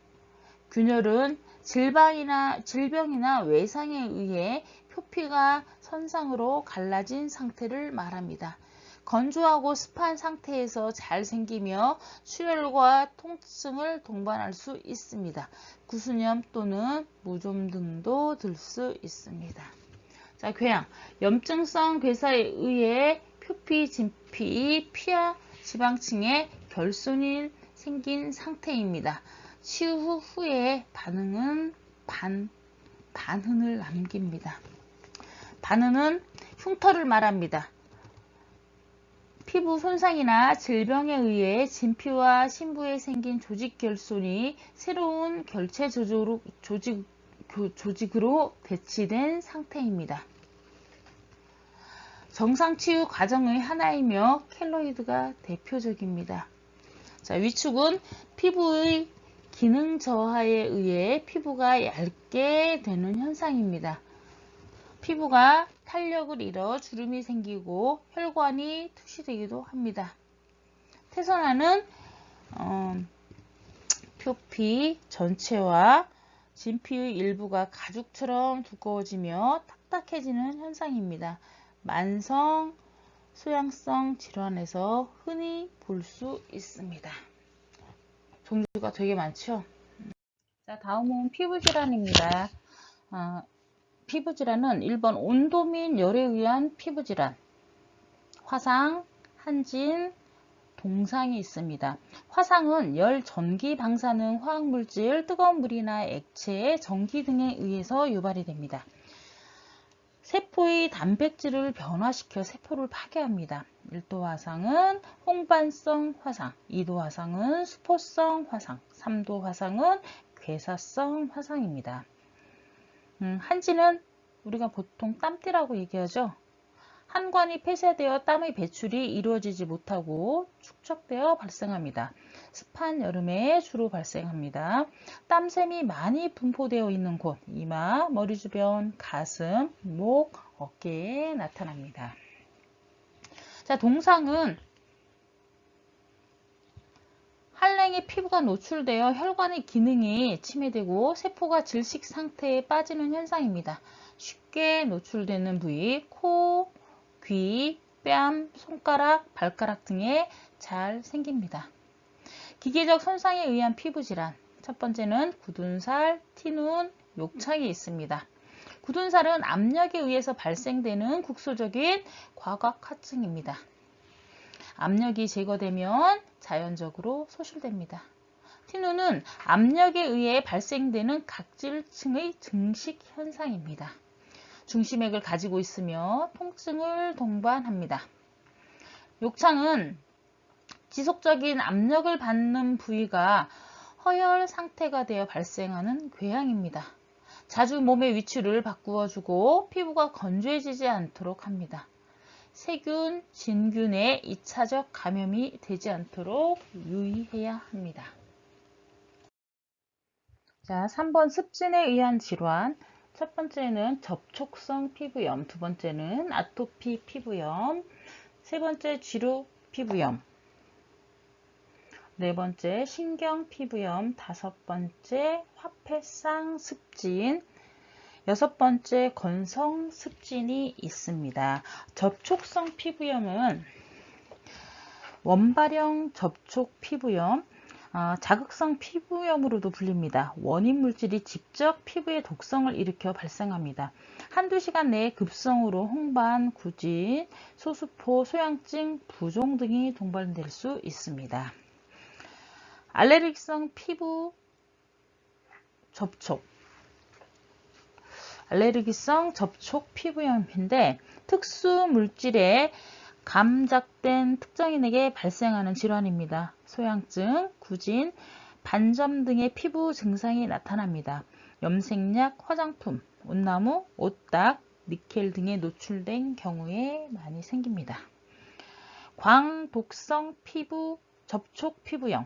균열은 질병이나 외상에 의해 표피가 선상으로 갈라진 상태를 말합니다. 건조하고 습한 상태에서 잘 생기며 출혈과 통증을 동반할 수 있습니다. 구수염 또는 무좀 등도 들 수 있습니다. 자, 궤양. 염증성 괴사에 의해 표피, 진피, 피하 지방층에 결손이 생긴 상태입니다. 치유 후에 반응은 반흔을 남깁니다. 반흔은 흉터를 말합니다. 피부 손상이나 질병에 의해 진피와 심부에 생긴 조직 결손이 새로운 결체 조직으로 배치된 상태입니다. 정상 치유 과정의 하나이며 켈로이드가 대표적입니다. 자, 위축은 피부의 기능 저하에 의해 피부가 얇게 되는 현상입니다. 피부가 탄력을 잃어 주름이 생기고 혈관이 투시되기도 합니다. 태선화는 표피 전체와 진피의 일부가 가죽처럼 두꺼워지며 딱딱해지는 현상입니다. 만성 소양성 질환에서 흔히 볼 수 있습니다. 종류가 되게 많죠. 자, 다음은 피부질환입니다. 피부질환은 1번 온도 및 열에 의한 피부질환, 화상, 한진, 동상이 있습니다. 화상은 열, 전기 방사능, 화학물질, 뜨거운 물이나 액체, 전기 등에 의해서 유발이 됩니다. 세포의 단백질을 변화시켜 세포를 파괴합니다. 1도 화상은 홍반성 화상, 2도 화상은 수포성 화상, 3도 화상은 괴사성 화상입니다. 한지는 우리가 보통 땀띠라고 얘기하죠. 한관이 폐쇄되어 땀의 배출이 이루어지지 못하고 축적되어 발생합니다. 습한 여름에 주로 발생합니다. 땀샘이 많이 분포되어 있는 곳, 이마, 머리 주변, 가슴, 목, 어깨에 나타납니다. 자, 동상은 한랭의 피부가 노출되어 혈관의 기능이 침해되고 세포가 질식 상태에 빠지는 현상입니다. 쉽게 노출되는 부위, 코, 귀, 뺨, 손가락, 발가락 등에 잘 생깁니다. 기계적 손상에 의한 피부질환. 첫 번째는 굳은살, 티눈, 욕창이 있습니다. 굳은살은 압력에 의해서 발생되는 국소적인 과각화증입니다. 압력이 제거되면 자연적으로 소실됩니다. 티눈은 압력에 의해 발생되는 각질층의 증식 현상입니다. 중심액을 가지고 있으며 통증을 동반합니다. 욕창은 지속적인 압력을 받는 부위가 허혈 상태가 되어 발생하는 궤양입니다. 자주 몸의 위치를 바꾸어주고 피부가 건조해지지 않도록 합니다. 세균, 진균에 2차적 감염이 되지 않도록 유의해야 합니다. 자, 3번 습진에 의한 질환. 첫 번째는 접촉성 피부염, 두 번째는 아토피 피부염, 세 번째 쥐루 피부염, 네 번째 신경 피부염, 다섯 번째 화폐상 습진, 여섯 번째 건성 습진이 있습니다. 접촉성 피부염은 원발형 접촉 피부염, 자극성 피부염으로도 불립니다. 원인 물질이 직접 피부에 독성을 일으켜 발생합니다. 한두 시간 내에 급성으로 홍반, 구진, 소수포, 소양증, 부종 등이 동반될 수 있습니다. 알레르기성 피부 접촉. 알레르기성 접촉 피부염인데 특수 물질에 감작된 특정인에게 발생하는 질환입니다. 소양증, 구진, 반점 등의 피부 증상이 나타납니다. 염색약, 화장품, 온나무, 옷딱, 니켈 등에 노출된 경우에 많이 생깁니다. 광독성 피부 접촉 피부염.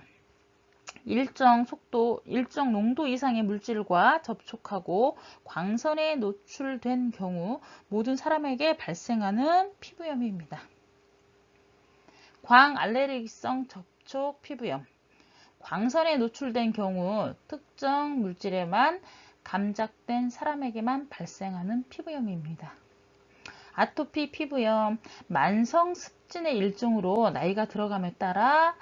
일정 속도, 일정 농도 이상의 물질과 접촉하고 광선에 노출된 경우 모든 사람에게 발생하는 피부염입니다. 광알레르기성 접촉 피부염. 광선에 노출된 경우 특정 물질에만 감작된 사람에게만 발생하는 피부염입니다. 아토피 피부염. 만성 습진의 일종으로 나이가 들어감에 따라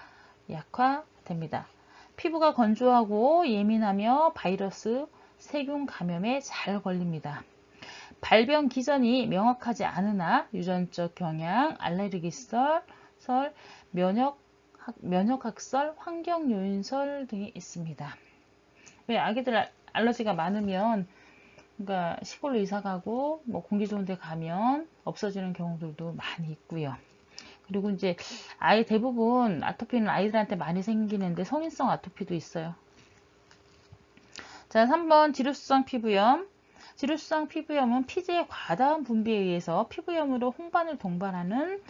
약화됩니다. 피부가 건조하고 예민하며 바이러스, 세균 감염에 잘 걸립니다. 발병 기전이 명확하지 않으나 유전적 경향, 알레르기설, 면역학설, 환경요인설 등이 있습니다. 왜 아기들 알러지가 많으면 그러니까 시골로 이사 가고 뭐 공기 좋은 데 가면 없어지는 경우들도 많이 있고요. 그리고 이제 아이 대부분 아토피는 아이들한테 많이 생기는데 성인성 아토피도 있어요. 자, 3번 지루성 피부염. 지루성 피부염은 피지의 과다한 분비에 의해서 피부염으로 홍반을 동반하는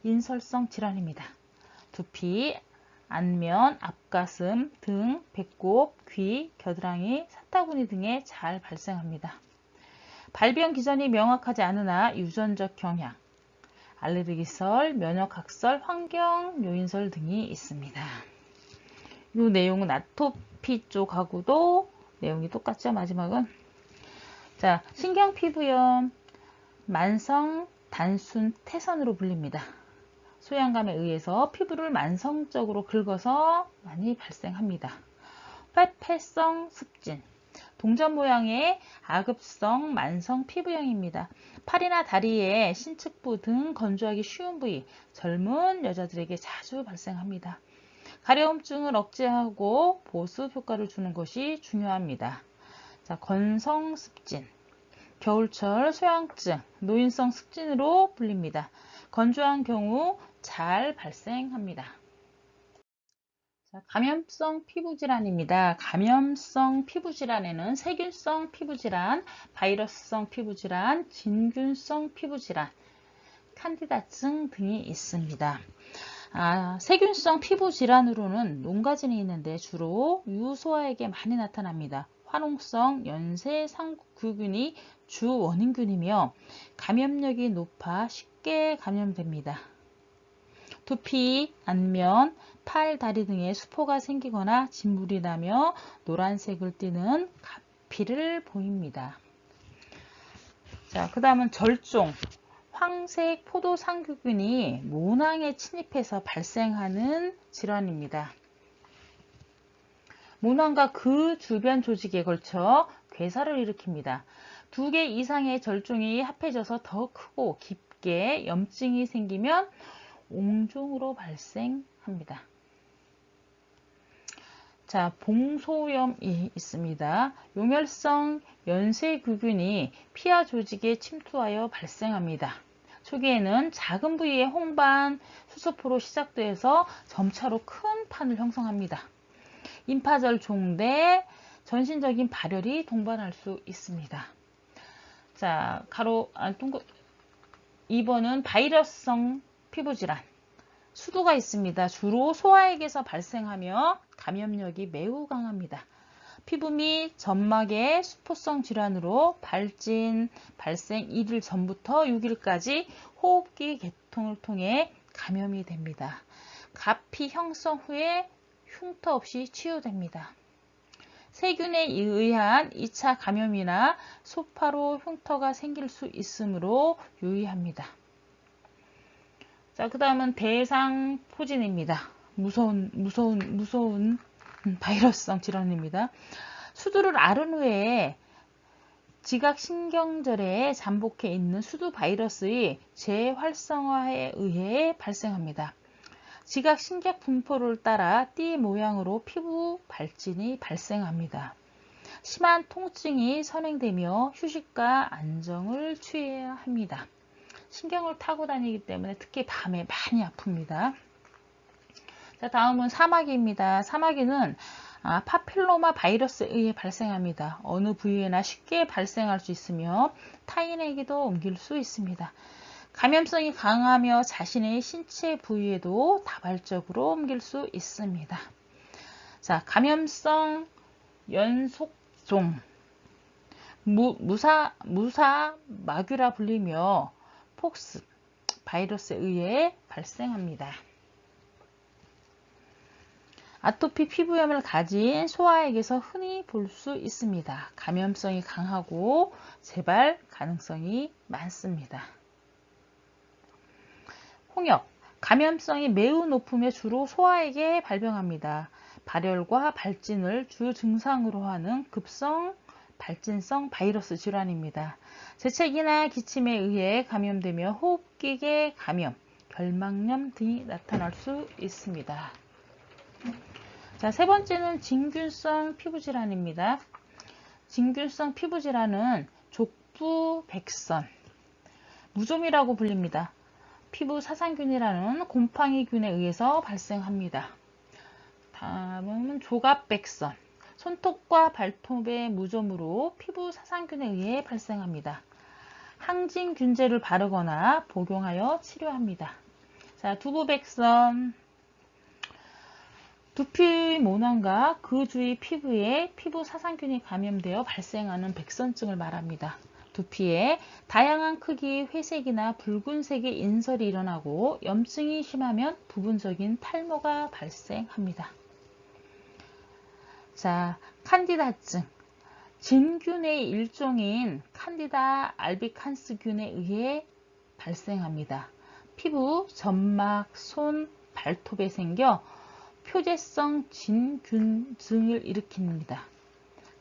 인설성 질환입니다. 두피, 안면, 앞가슴, 등, 배꼽, 귀, 겨드랑이, 사타구니 등에 잘 발생합니다. 발병 기전이 명확하지 않으나 유전적 경향, 알레르기설, 면역학설, 환경 요인설 등이 있습니다. 이 내용은 아토피 쪽하고도 내용이 똑같죠. 마지막은 자, 신경피부염, 만성 단순 태선으로 불립니다. 소양감에 의해서 피부를 만성적으로 긁어서 많이 발생합니다. 회폐성 습진, 동전 모양의 아급성 만성 피부염입니다. 팔이나 다리에 신측부 등 건조하기 쉬운 부위, 젊은 여자들에게 자주 발생합니다. 가려움증을 억제하고 보습 효과를 주는 것이 중요합니다. 자, 건성 습진, 겨울철 소양증, 노인성 습진으로 불립니다. 건조한 경우 잘 발생합니다. 자, 감염성 피부질환입니다. 감염성 피부질환에는 세균성 피부질환, 바이러스성 피부질환, 진균성 피부질환, 칸디다증 등이 있습니다. 세균성 피부질환으로는 농가진이 있는데 주로 유소아에게 많이 나타납니다. 화농성 연쇄 상구균이 주 원인균이며 감염력이 높아 쉽게 감염됩니다. 두피, 안면, 팔, 다리 등에 수포가 생기거나 진물이 나며 노란색을 띠는 가피를 보입니다. 자, 그 다음은 절종. 황색 포도상구균이 모낭에 침입해서 발생하는 질환입니다. 모낭과 그 주변 조직에 걸쳐 괴사를 일으킵니다. 2개 이상의 절종이 합해져서 더 크고 깊게 염증이 생기면 옹종으로 발생합니다. 자, 봉소염이 있습니다. 용혈성 연쇄구균이 피하 조직에 침투하여 발생합니다. 초기에는 작은 부위의 홍반, 수소포로 시작돼서 점차로 큰 판을 형성합니다. 임파절 종대, 전신적인 발열이 동반할 수 있습니다. 자, 2번은 바이러스성 피부질환. 수두가 있습니다. 주로 소아에게서 발생하며 감염력이 매우 강합니다. 피부 및 점막의 수포성 질환으로 발진, 발생 1일 전부터 6일까지 호흡기 계통을 통해 감염이 됩니다. 가피 형성 후에 흉터 없이 치유됩니다. 세균에 의한 2차 감염이나 소파로 흉터가 생길 수 있으므로 유의합니다. 자, 그 다음은 대상포진입니다. 무서운 바이러스성 질환입니다. 수두를 앓은 후에 지각신경절에 잠복해 있는 수두 바이러스의 재활성화에 의해 발생합니다. 지각신경 분포를 따라 띠 모양으로 피부 발진이 발생합니다. 심한 통증이 선행되며 휴식과 안정을 취해야 합니다. 신경을 타고 다니기 때문에 특히 밤에 많이 아픕니다. 자, 다음은 사마귀입니다. 사마귀는 파필로마 바이러스에 의해 발생합니다. 어느 부위에나 쉽게 발생할 수 있으며 타인에게도 옮길 수 있습니다. 감염성이 강하며 자신의 신체 부위에도 다발적으로 옮길 수 있습니다. 자, 감염성 연속종 무사마귀라 불리며 폭스 바이러스에 의해 발생합니다. 아토피 피부염을 가진 소아에게서 흔히 볼 수 있습니다. 감염성이 강하고 재발 가능성이 많습니다. 홍역, 감염성이 매우 높으며 주로 소아에게 발병합니다. 발열과 발진을 주 증상으로 하는 급성 발진성 바이러스 질환입니다. 재채기나 기침에 의해 감염되며 호흡기계 감염, 결막염 등이 나타날 수 있습니다. 자, 세 번째는 진균성 피부질환입니다. 진균성 피부질환은 족부백선, 무좀이라고 불립니다. 피부 사상균이라는 곰팡이균에 의해서 발생합니다. 다음은 조갑백선, 손톱과 발톱의 무좀으로 피부 사상균에 의해 발생합니다. 항진균제를 바르거나 복용하여 치료합니다. 자, 두부백선, 두피 모낭과 그 주위 피부에 피부 사상균이 감염되어 발생하는 백선증을 말합니다. 두피에 다양한 크기의 회색이나 붉은색의 인설이 일어나고 염증이 심하면 부분적인 탈모가 발생합니다. 자, 칸디다증. 진균의 일종인 칸디다 알비칸스균에 의해 발생합니다. 피부, 점막, 손, 발톱에 생겨 표재성 진균증을 일으킵니다.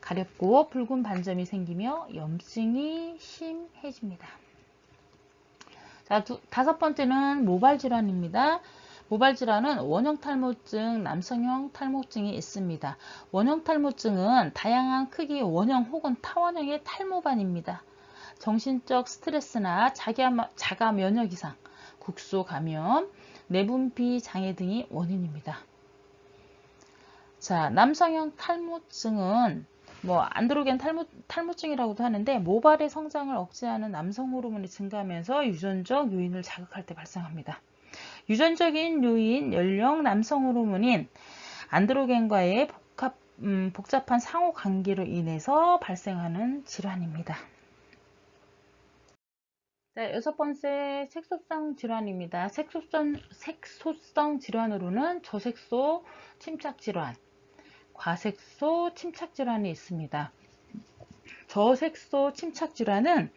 가렵고 붉은 반점이 생기며 염증이 심해집니다. 자, 다섯 번째는 모발 질환입니다. 모발 질환은 원형 탈모증, 남성형 탈모증이 있습니다. 원형 탈모증은 다양한 크기의 원형 혹은 타원형의 탈모반입니다. 정신적 스트레스나 자가 면역 이상, 국소 감염, 내분비 장애 등이 원인입니다. 자, 남성형 탈모증은 안드로겐 탈모증이라고도 하는데 모발의 성장을 억제하는 남성 호르몬이 증가하면서 유전적 요인을 자극할 때 발생합니다. 유전적인 요인, 연령, 남성 호르몬인 안드로겐과의 복잡한 상호 관계로 인해서 발생하는 질환입니다. 자, 여섯 번째 색소성 질환입니다. 색소성 질환으로는 저색소 침착 질환, 과색소 침착 질환이 있습니다. 저색소 침착 질환은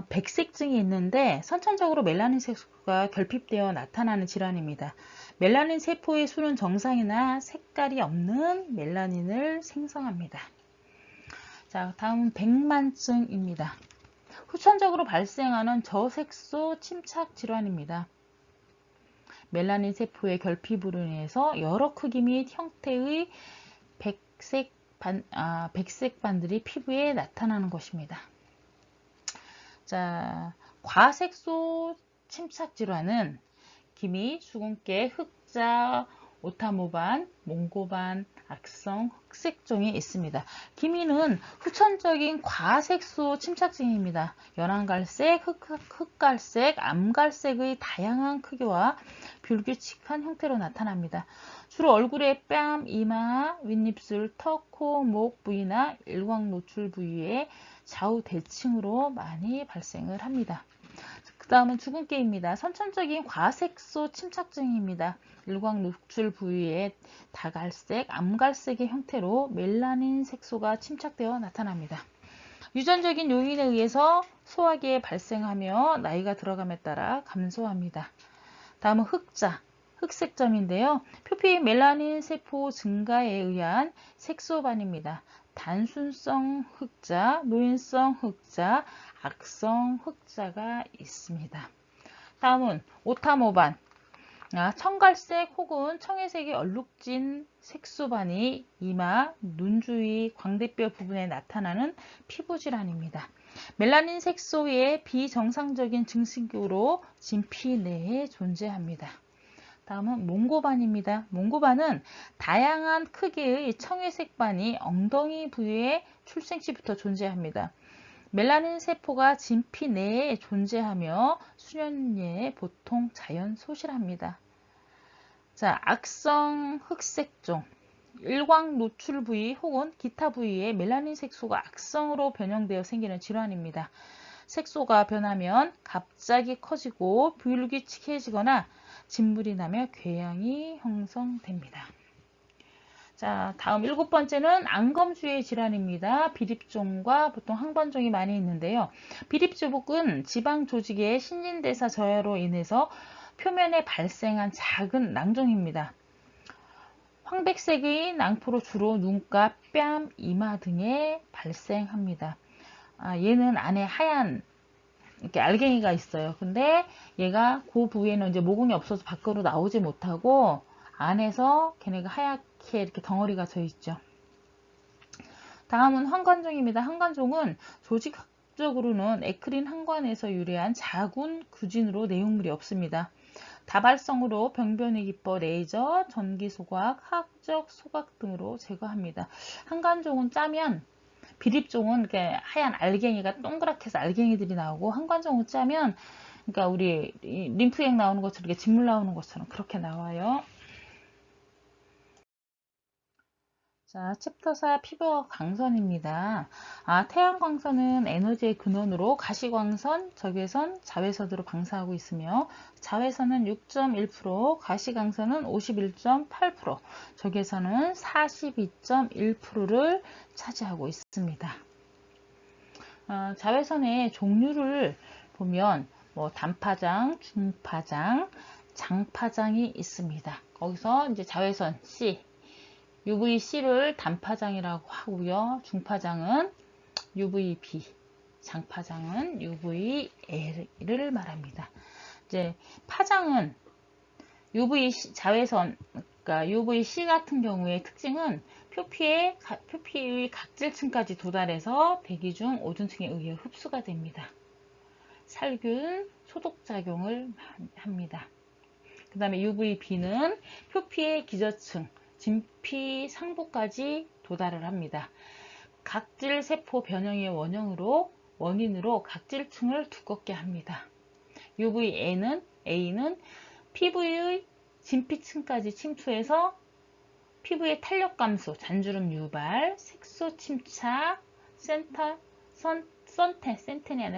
백색증이 있는데 선천적으로 멜라닌 색소가 결핍되어 나타나는 질환입니다. 멜라닌 세포의 수는 정상이나 색깔이 없는 멜라닌을 생성합니다. 자, 다음은 백만증입니다. 후천적으로 발생하는 저색소 침착 질환입니다. 멜라닌 세포의 결핍으로 인해서 여러 크기 및 형태의 백색반들이 피부에 나타나는 것입니다. 자, 과색소 침착 질환은 기미, 수근깨, 흑자, 오타모반, 몽고반, 악성, 흑색종이 있습니다. 기미는 후천적인 과색소 침착증입니다. 연한갈색, 흑갈색, 암갈색의 다양한 크기와 불규칙한 형태로 나타납니다. 주로 얼굴의 뺨, 이마, 윗입술, 턱, 코, 목 부위나 일광 노출 부위에 좌우 대칭으로 많이 발생을 합니다. 그 다음은 주근깨입니다. 선천적인 과색소 침착증입니다. 일광 노출 부위에 다갈색, 암갈색의 형태로 멜라닌 색소가 침착되어 나타납니다. 유전적인 요인에 의해서 소화기에 발생하며 나이가 들어감에 따라 감소합니다. 다음은 흑자, 흑색점인데요. 표피 멜라닌 세포 증가에 의한 색소반입니다. 단순성 흑자, 노인성 흑자, 악성 흑자가 있습니다. 다음은 오타모반, 청갈색 혹은 청회색의 얼룩진 색소반이 이마, 눈 주위, 광대뼈 부분에 나타나는 피부질환입니다. 멜라닌 색소의 비정상적인 증식으로 진피 내에 존재합니다. 다음은 몽고반입니다. 몽고반은 다양한 크기의 청회색반이 엉덩이 부위에 출생 시부터 존재합니다. 멜라닌 세포가 진피 내에 존재하며 수년 내에 보통 자연 소실합니다. 자, 악성 흑색종. 일광 노출 부위 혹은 기타 부위에 멜라닌 색소가 악성으로 변형되어 생기는 질환입니다. 색소가 변하면 갑자기 커지고 불규칙해지거나 진물이 나며 궤양이 형성됩니다. 자, 다음 7번째는 안검주의 질환입니다. 비립종과 보통 항반종이 많이 있는데요. 비립조복은 지방 조직의 신진대사 저하로 인해서 표면에 발생한 작은 낭종입니다. 황백색의 낭포로 주로 눈가, 뺨, 이마 등에 발생합니다. 얘는 안에 하얀 이렇게 알갱이가 있어요. 근데 얘가 그 부위에는 이제 모공이 없어서 밖으로 나오지 못하고 안에서 걔네가 하얗게 이렇게 덩어리가 져 있죠. 다음은 항관종입니다. 항관종은 조직학적으로는 에크린 항관에서 유래한 자군 구진으로 내용물이 없습니다. 다발성으로 병변의 기법, 레이저, 전기소각, 화학적 소각 등으로 제거합니다. 항관종은 짜면, 비립종은 이렇게 하얀 알갱이가 동그랗게 해서 알갱이들이 나오고, 항관종은 짜면, 그러니까 우리 림프액 나오는 것처럼, 이렇게 진물 나오는 것처럼 그렇게 나와요. 자, 챕터 4 피부 광선입니다. 태양광선은 에너지의 근원으로 가시광선, 적외선, 자외선으로 방사하고 있으며 자외선은 6.1%, 가시광선은 51.8%, 적외선은 42.1%를 차지하고 있습니다. 자외선의 종류를 보면 단파장, 중파장, 장파장이 있습니다. 거기서 이제 자외선 C, UVC를 단파장이라고 하고요. 중파장은 UVB, 장파장은 UVA를 말합니다. 이제 파장은 UVC, 자외선, 그러니까 UVC 같은 경우의 특징은 표피의 각질층까지 도달해서 대기 중 오존층에 의해 흡수가 됩니다. 살균, 소독작용을 합니다. 그 다음에 UVB는 표피의 기저층, 진피 상부까지 도달을 합니다. 각질 세포 변형의 원인으로 각질층을 두껍게 합니다. UVA는 피부의 진피층까지 침투해서 피부의 탄력 감소, 잔주름 유발, 색소 침착,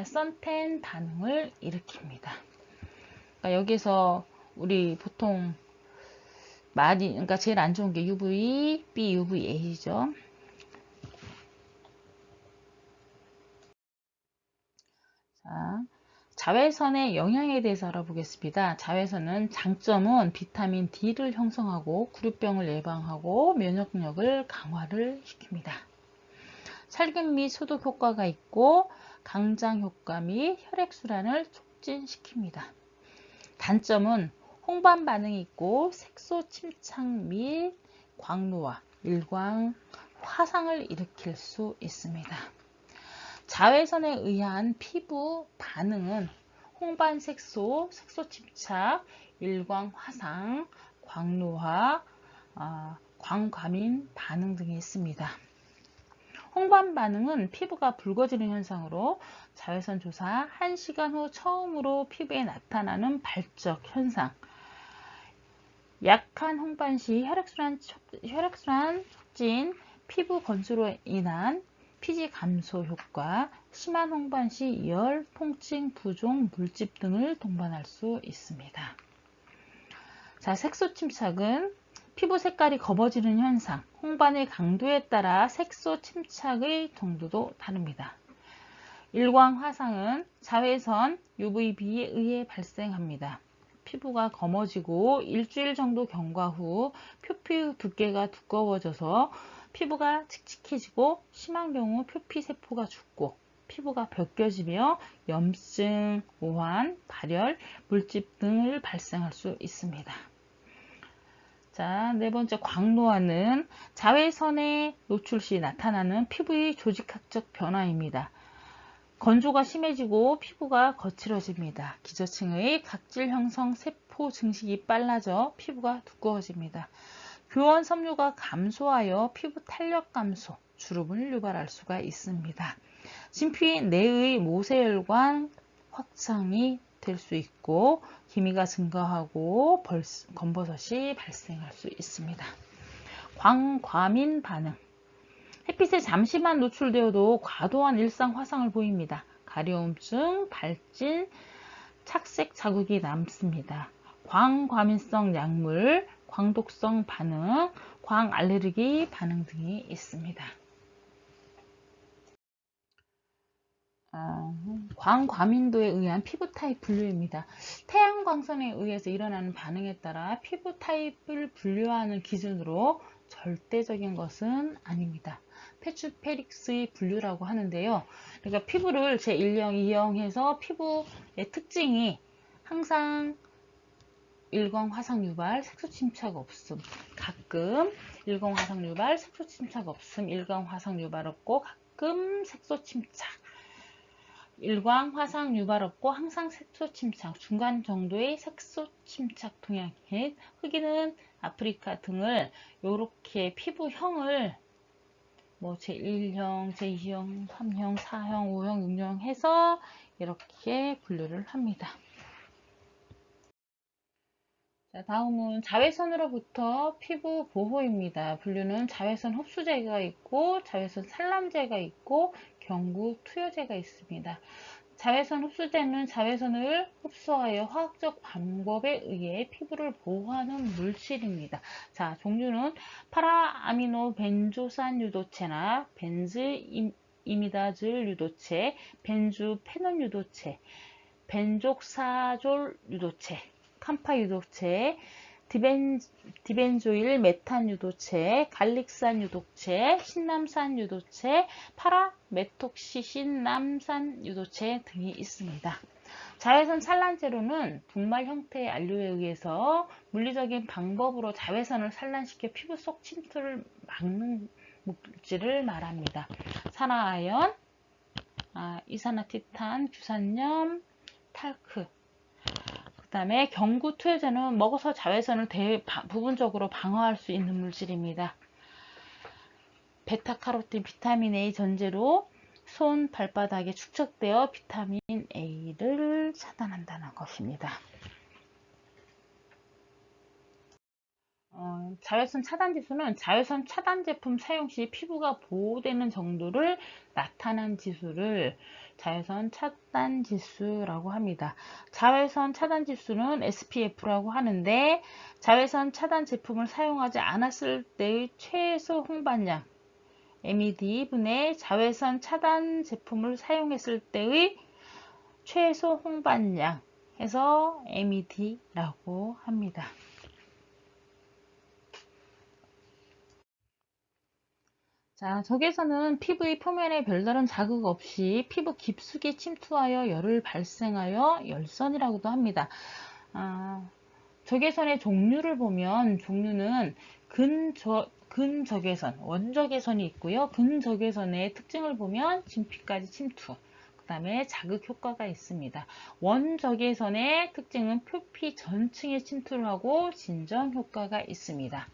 선텐 반응을 일으킵니다. 그러니까 여기서 우리 보통 그러니까 제일 안 좋은 게 UV, B, UVA죠. 자, 자외선의 영향에 대해서 알아보겠습니다. 자외선은 장점은 비타민 D를 형성하고 구류병을 예방하고 면역력을 강화를 시킵니다. 살균 및 소독 효과가 있고 강장 효과 및 혈액순환을 촉진시킵니다. 단점은 홍반 반응이 있고 색소 침착 및 광노화, 일광, 화상을 일으킬 수 있습니다. 자외선에 의한 피부 반응은 홍반 색소, 색소 침착, 일광 화상, 광노화, 광과민 반응 등이 있습니다. 홍반 반응은 피부가 붉어지는 현상으로 자외선 조사 1시간 후 처음으로 피부에 나타나는 발적 현상, 약한 홍반 시 혈액순환 촉진, 피부 건조로 인한 피지 감소 효과, 심한 홍반 시 열, 통증, 부종, 물집 등을 동반할 수 있습니다. 자, 색소 침착은 피부 색깔이 검어지는 현상, 홍반의 강도에 따라 색소 침착의 정도도 다릅니다. 일광 화상은 자외선 UVB에 의해 발생합니다. 피부가 검어지고 일주일 정도 경과 후 표피 두께가 두꺼워져서 피부가 칙칙해지고 심한 경우 표피 세포가 죽고 피부가 벗겨지며 염증, 오한, 발열, 물집 등을 발생할 수 있습니다. 자, 네 번째 광노화는 자외선의 노출 시 나타나는 피부의 조직학적 변화입니다. 건조가 심해지고 피부가 거칠어집니다. 기저층의 각질 형성 세포 세포 증식이 빨라져 피부가 두꺼워집니다. 교원 섬유가 감소하여 피부 탄력 감소, 주름을 유발할 수가 있습니다. 진피 내의 모세혈관 확장이 될 수 있고 기미가 증가하고 검버섯이 발생할 수 있습니다. 광과민 반응. 햇빛에 잠시만 노출되어도 과도한 일상 화상을 보입니다. 가려움증, 발진, 착색 자국이 남습니다. 광과민성 약물, 광독성 반응, 광알레르기 반응 등이 있습니다. 광과민도에 의한 피부 타입 분류입니다. 태양광선에 의해서 일어나는 반응에 따라 피부 타입을 분류하는 기준으로 절대적인 것은 아닙니다. 페추페릭스의 분류라고 하는데요. 그러니까 피부를 제1형, 2형 해서 피부의 특징이 항상 일광 화상 유발, 색소 침착 없음, 가끔 일광 화상 유발, 색소 침착 없음, 일광 화상 유발 없고 가끔 색소 침착, 일광 화상 유발 없고 항상 색소 침착, 중간 정도의 색소 침착 동양인, 흑인은 아프리카 등을 이렇게 피부형을 제1형, 제2형, 3형, 4형, 5형, 6형 해서 이렇게 분류를 합니다. 자, 다음은 자외선으로부터 피부 보호입니다. 분류는 자외선 흡수제가 있고 자외선 산란제가 있고 경구 투여제가 있습니다. 자외선 흡수제는 자외선을 흡수하여 화학적 방법에 의해 피부를 보호하는 물질입니다. 자, 종류는 파라아미노 벤조산 유도체나 벤즈 이미다즐 유도체, 벤주 페논 유도체, 벤족사졸 유도체, 캄파 유도체, 디벤조일 메탄 유도체, 갈릭산 유도체, 신남산 유도체, 파라메톡시신남산 유도체 등이 있습니다. 자외선 산란제로는 분말 형태의 안료에 의해서 물리적인 방법으로 자외선을 산란시켜 피부 속 침투를 막는 물질을 말합니다. 산화아연, 이산화티탄, 규산염, 탈크. 그 다음에 경구 투여제는 먹어서 자외선을 부분적으로 방어할 수 있는 물질입니다. 베타카로틴, 비타민 A 전제로 손, 발바닥에 축적되어 비타민 A를 차단한다는 것입니다. 자외선 차단 지수는 자외선 차단 제품 사용 시 피부가 보호되는 정도를 나타낸 지수를 자외선 차단 지수라고 합니다. 자외선 차단 지수는 SPF라고 하는데 자외선 차단 제품을 사용하지 않았을 때의 최소 홍반량 MED분의 자외선 차단 제품을 사용했을 때의 최소 홍반량 해서 MED라고 합니다. 자, 적외선은 피부의 표면에 별다른 자극 없이 피부 깊숙이 침투하여 열을 발생하여 열선이라고도 합니다. 적외선의 종류를 보면 종류는 근적외선, 원적외선이 있고요. 근적외선의 특징을 보면 진피까지 침투, 그 다음에 자극 효과가 있습니다. 원적외선의 특징은 표피 전층에 침투를 하고 진정 효과가 있습니다.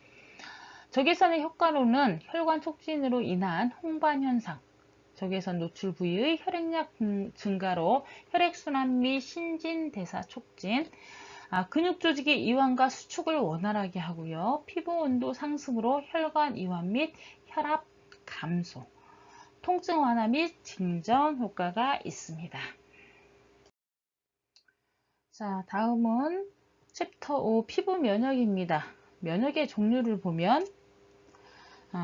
적외선의 효과로는 혈관 촉진으로 인한 홍반 현상, 적외선 노출 부위의 혈액량 증가로 혈액순환 및 신진대사 촉진, 근육 조직의 이완과 수축을 원활하게 하고요. 피부 온도 상승으로 혈관 이완 및 혈압 감소, 통증 완화 및 진정 효과가 있습니다. 자, 다음은 챕터 5 피부 면역입니다. 면역의 종류를 보면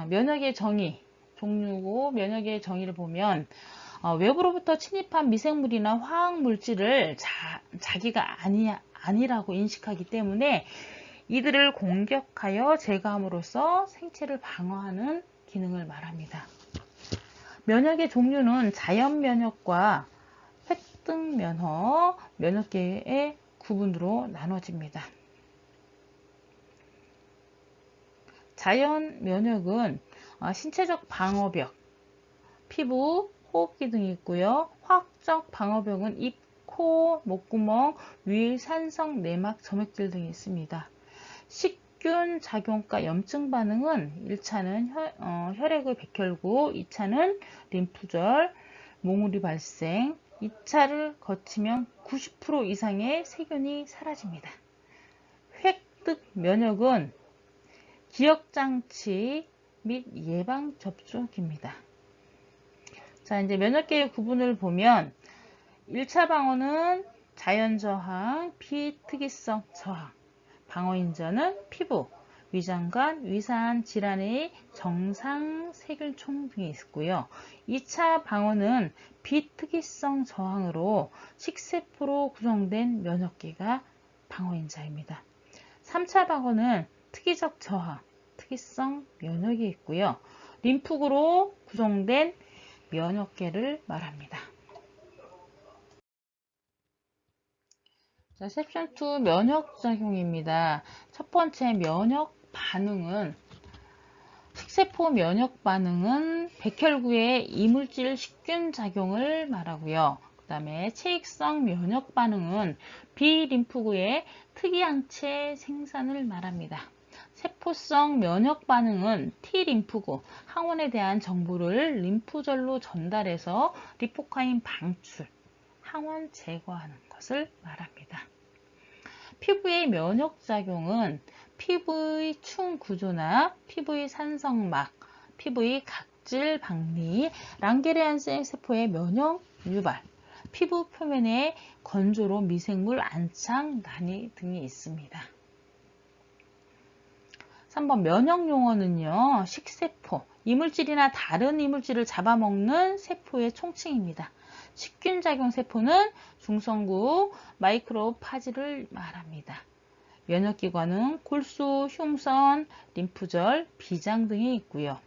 면역의 정의, 종류고 면역의 정의를 보면 외부로부터 침입한 미생물이나 화학물질을 자기가 아니라고 인식하기 때문에 이들을 공격하여 제거함으로써 생체를 방어하는 기능을 말합니다. 면역의 종류는 자연면역과 획득면역, 면역계의 구분으로 나눠집니다. 자연 면역은 신체적 방어벽, 피부, 호흡기 등이 있고요. 화학적 방어벽은 입, 코, 코, 목구멍, 위산성 내막 점액질 등이 있습니다. 식균 작용과 염증 반응은 1차는 혈액의 백혈구, 2차는 림프절, 몽우리 발생, 2차를 거치면 90% 이상의 세균이 사라집니다. 획득 면역은 기억장치 및 예방 접촉입니다. 자, 이제 면역계의 구분을 보면 1차 방어는 자연 저항, 비특이성 저항. 방어인자는 피부, 위장관, 위산 질환의 정상 세균총 등이 있고요. 2차 방어는 비특이성 저항으로 식세포로 구성된 면역계가 방어인자입니다. 3차 방어는 특이적 저항, 특이성 면역이 있고요. 림프구로 구성된 면역계를 말합니다. 자, 섹션 2 면역작용입니다. 첫 번째 면역 반응은 식세포 면역 반응은 백혈구의 이물질 식균 작용을 말하고요. 그 다음에 체익성 면역 반응은 비림프구의 특이항체 생산을 말합니다. 세포성 면역 반응은 T림프구, 항원에 대한 정보를 림프절로 전달해서 리포카인 방출, 항원 제거하는 것을 말합니다. 피부의 면역작용은 피부의 충 구조나 피부의 산성막, 피부의 각질 박리, 랑게르한스 세포의 면역 유발, 피부 표면의 건조로 미생물 안착, 난이 등이 있습니다. 3번 면역 용어는요. 식세포, 이물질이나 다른 이물질을 잡아먹는 세포의 총칭입니다. 식균작용 세포는 중성구, 마이크로파지를 말합니다. 면역기관은 골수, 흉선, 림프절, 비장 등이 있고요.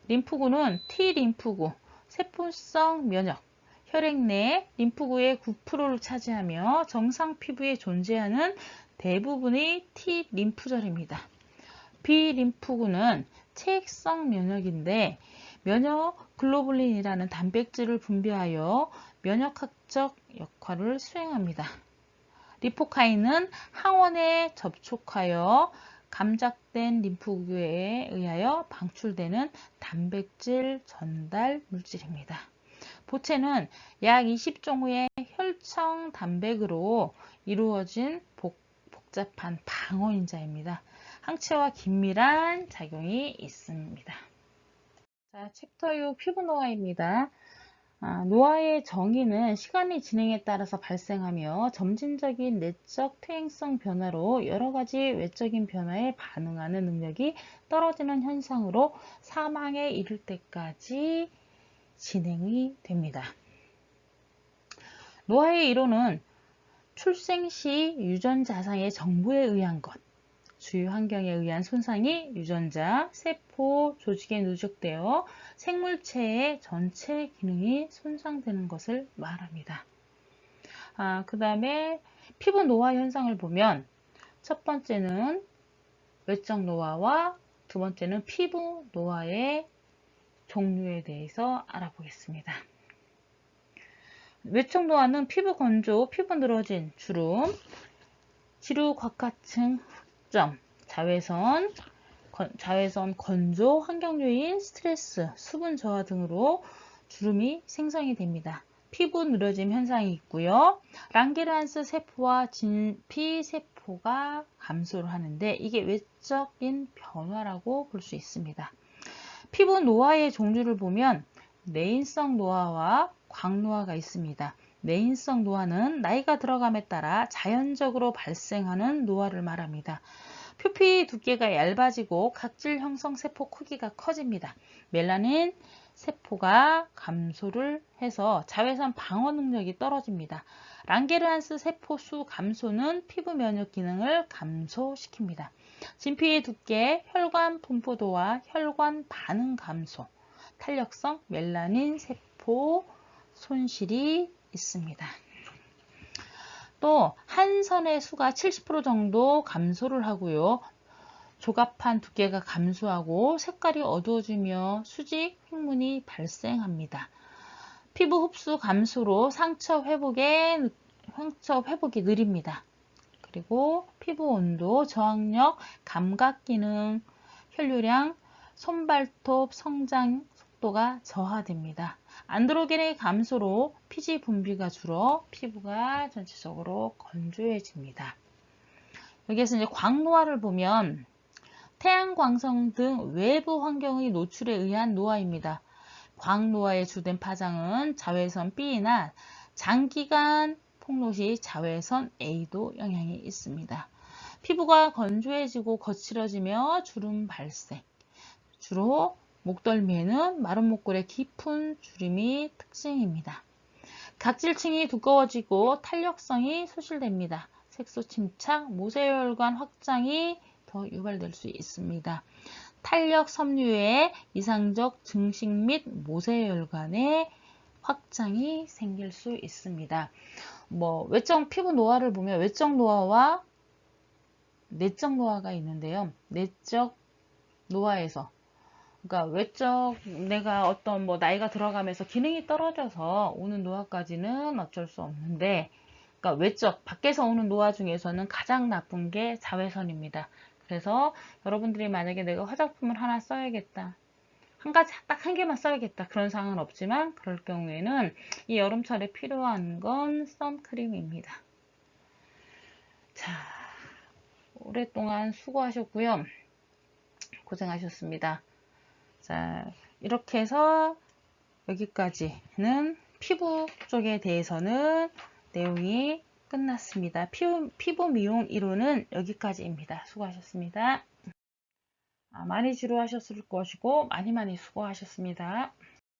림프구는 T림프구, 세포성 면역, 혈액 내 림프구의 9%를 차지하며 정상 피부에 존재하는 대부분의 T림프절입니다. B림프구는 체액성 면역인데 면역 글로불린이라는 단백질을 분비하여 면역학적 역할을 수행합니다. 리포카인은 항원에 접촉하여 감작된 림프구에 의하여 방출되는 단백질 전달 물질입니다. 보체는 약 20종의 혈청 단백으로 이루어진 복잡한 방어인자입니다. 항체와 긴밀한 작용이 있습니다. 자, 챕터 6 피부 노화입니다. 노화의 정의는 시간의 진행에 따라서 발생하며 점진적인 내적 퇴행성 변화로 여러 가지 외적인 변화에 반응하는 능력이 떨어지는 현상으로 사망에 이를 때까지 진행이 됩니다. 노화의 이론은 출생 시 유전자상의 정보에 의한 것, 주요 환경에 의한 손상이 유전자, 세포, 조직에 누적되어 생물체의 전체 기능이 손상되는 것을 말합니다. 그 다음에 피부 노화 현상을 보면 첫 번째는 외적 노화와 두 번째는 피부 노화의 종류에 대해서 알아보겠습니다. 외적 노화는 피부 건조, 피부 늘어진, 주름, 지루곽하층, 흑점, 자외선 건조, 환경 요인, 스트레스, 수분 저하 등으로 주름이 생성이 됩니다. 피부 늘어짐 현상이 있고요. 랑게르한스 세포와 진피 세포가 감소를 하는데 이게 외적인 변화라고 볼 수 있습니다. 피부 노화의 종류를 보면 내인성 노화와 광노화가 있습니다. 내인성 노화는 나이가 들어감에 따라 자연적으로 발생하는 노화를 말합니다. 표피 두께가 얇아지고 각질 형성 세포 크기가 커집니다. 멜라닌 세포가 감소를 해서 자외선 방어 능력이 떨어집니다. 랑게르한스 세포 수 감소는 피부 면역 기능을 감소시킵니다. 진피의 두께, 혈관 분포도와 혈관 반응 감소, 탄력성, 멜라닌 세포 손실이 있습니다. 또 한선의 수가 70% 정도 감소를 하고요. 조갑한 두께가 감소하고 색깔이 어두워지며 수직 획문이 발생합니다. 피부 흡수 감소로 상처 회복에 상처 회복이 느립니다. 그리고 피부 온도, 저항력, 감각 기능, 혈류량, 손발톱 성장 속도가 저하됩니다. 안드로겐의 감소로 피지 분비가 줄어 피부가 전체적으로 건조해집니다. 여기에서 이제 광노화를 보면 태양광선 등 외부 환경의 노출에 의한 노화입니다. 광노화의 주된 파장은 자외선 B나 장기간 폭로 시 자외선 A도 영향이 있습니다. 피부가 건조해지고 거칠어지며 주름 발생. 주로 목덜미에는 마른 목골의 깊은 주름이 특징입니다. 각질층이 두꺼워지고 탄력성이 소실됩니다. 색소 침착, 모세혈관 확장이 더 유발될 수 있습니다. 탄력 섬유의 이상적 증식 및 모세혈관의 확장이 생길 수 있습니다. 외적 피부 노화를 보면 외적 노화와 내적 노화가 있는데요. 내적 노화에서 그러니까 외적 내가 어떤 나이가 들어가면서 기능이 떨어져서 오는 노화까지는 어쩔 수 없는데, 그러니까 외적 밖에서 오는 노화 중에서는 가장 나쁜 게 자외선입니다. 그래서 여러분들이 만약에 내가 화장품을 하나 써야겠다, 한 가지 딱 한 개만 써야겠다 그런 상황은 없지만, 그럴 경우에는 이 여름철에 필요한 건 선크림입니다. 자, 오랫동안 수고하셨고요. 고생하셨습니다. 자, 이렇게 해서 여기까지는 피부 쪽에 대해서는 내용이 끝났습니다. 피부 미용 이론은 여기까지입니다. 수고하셨습니다. 많이 지루하셨을 것이고 많이 수고하셨습니다.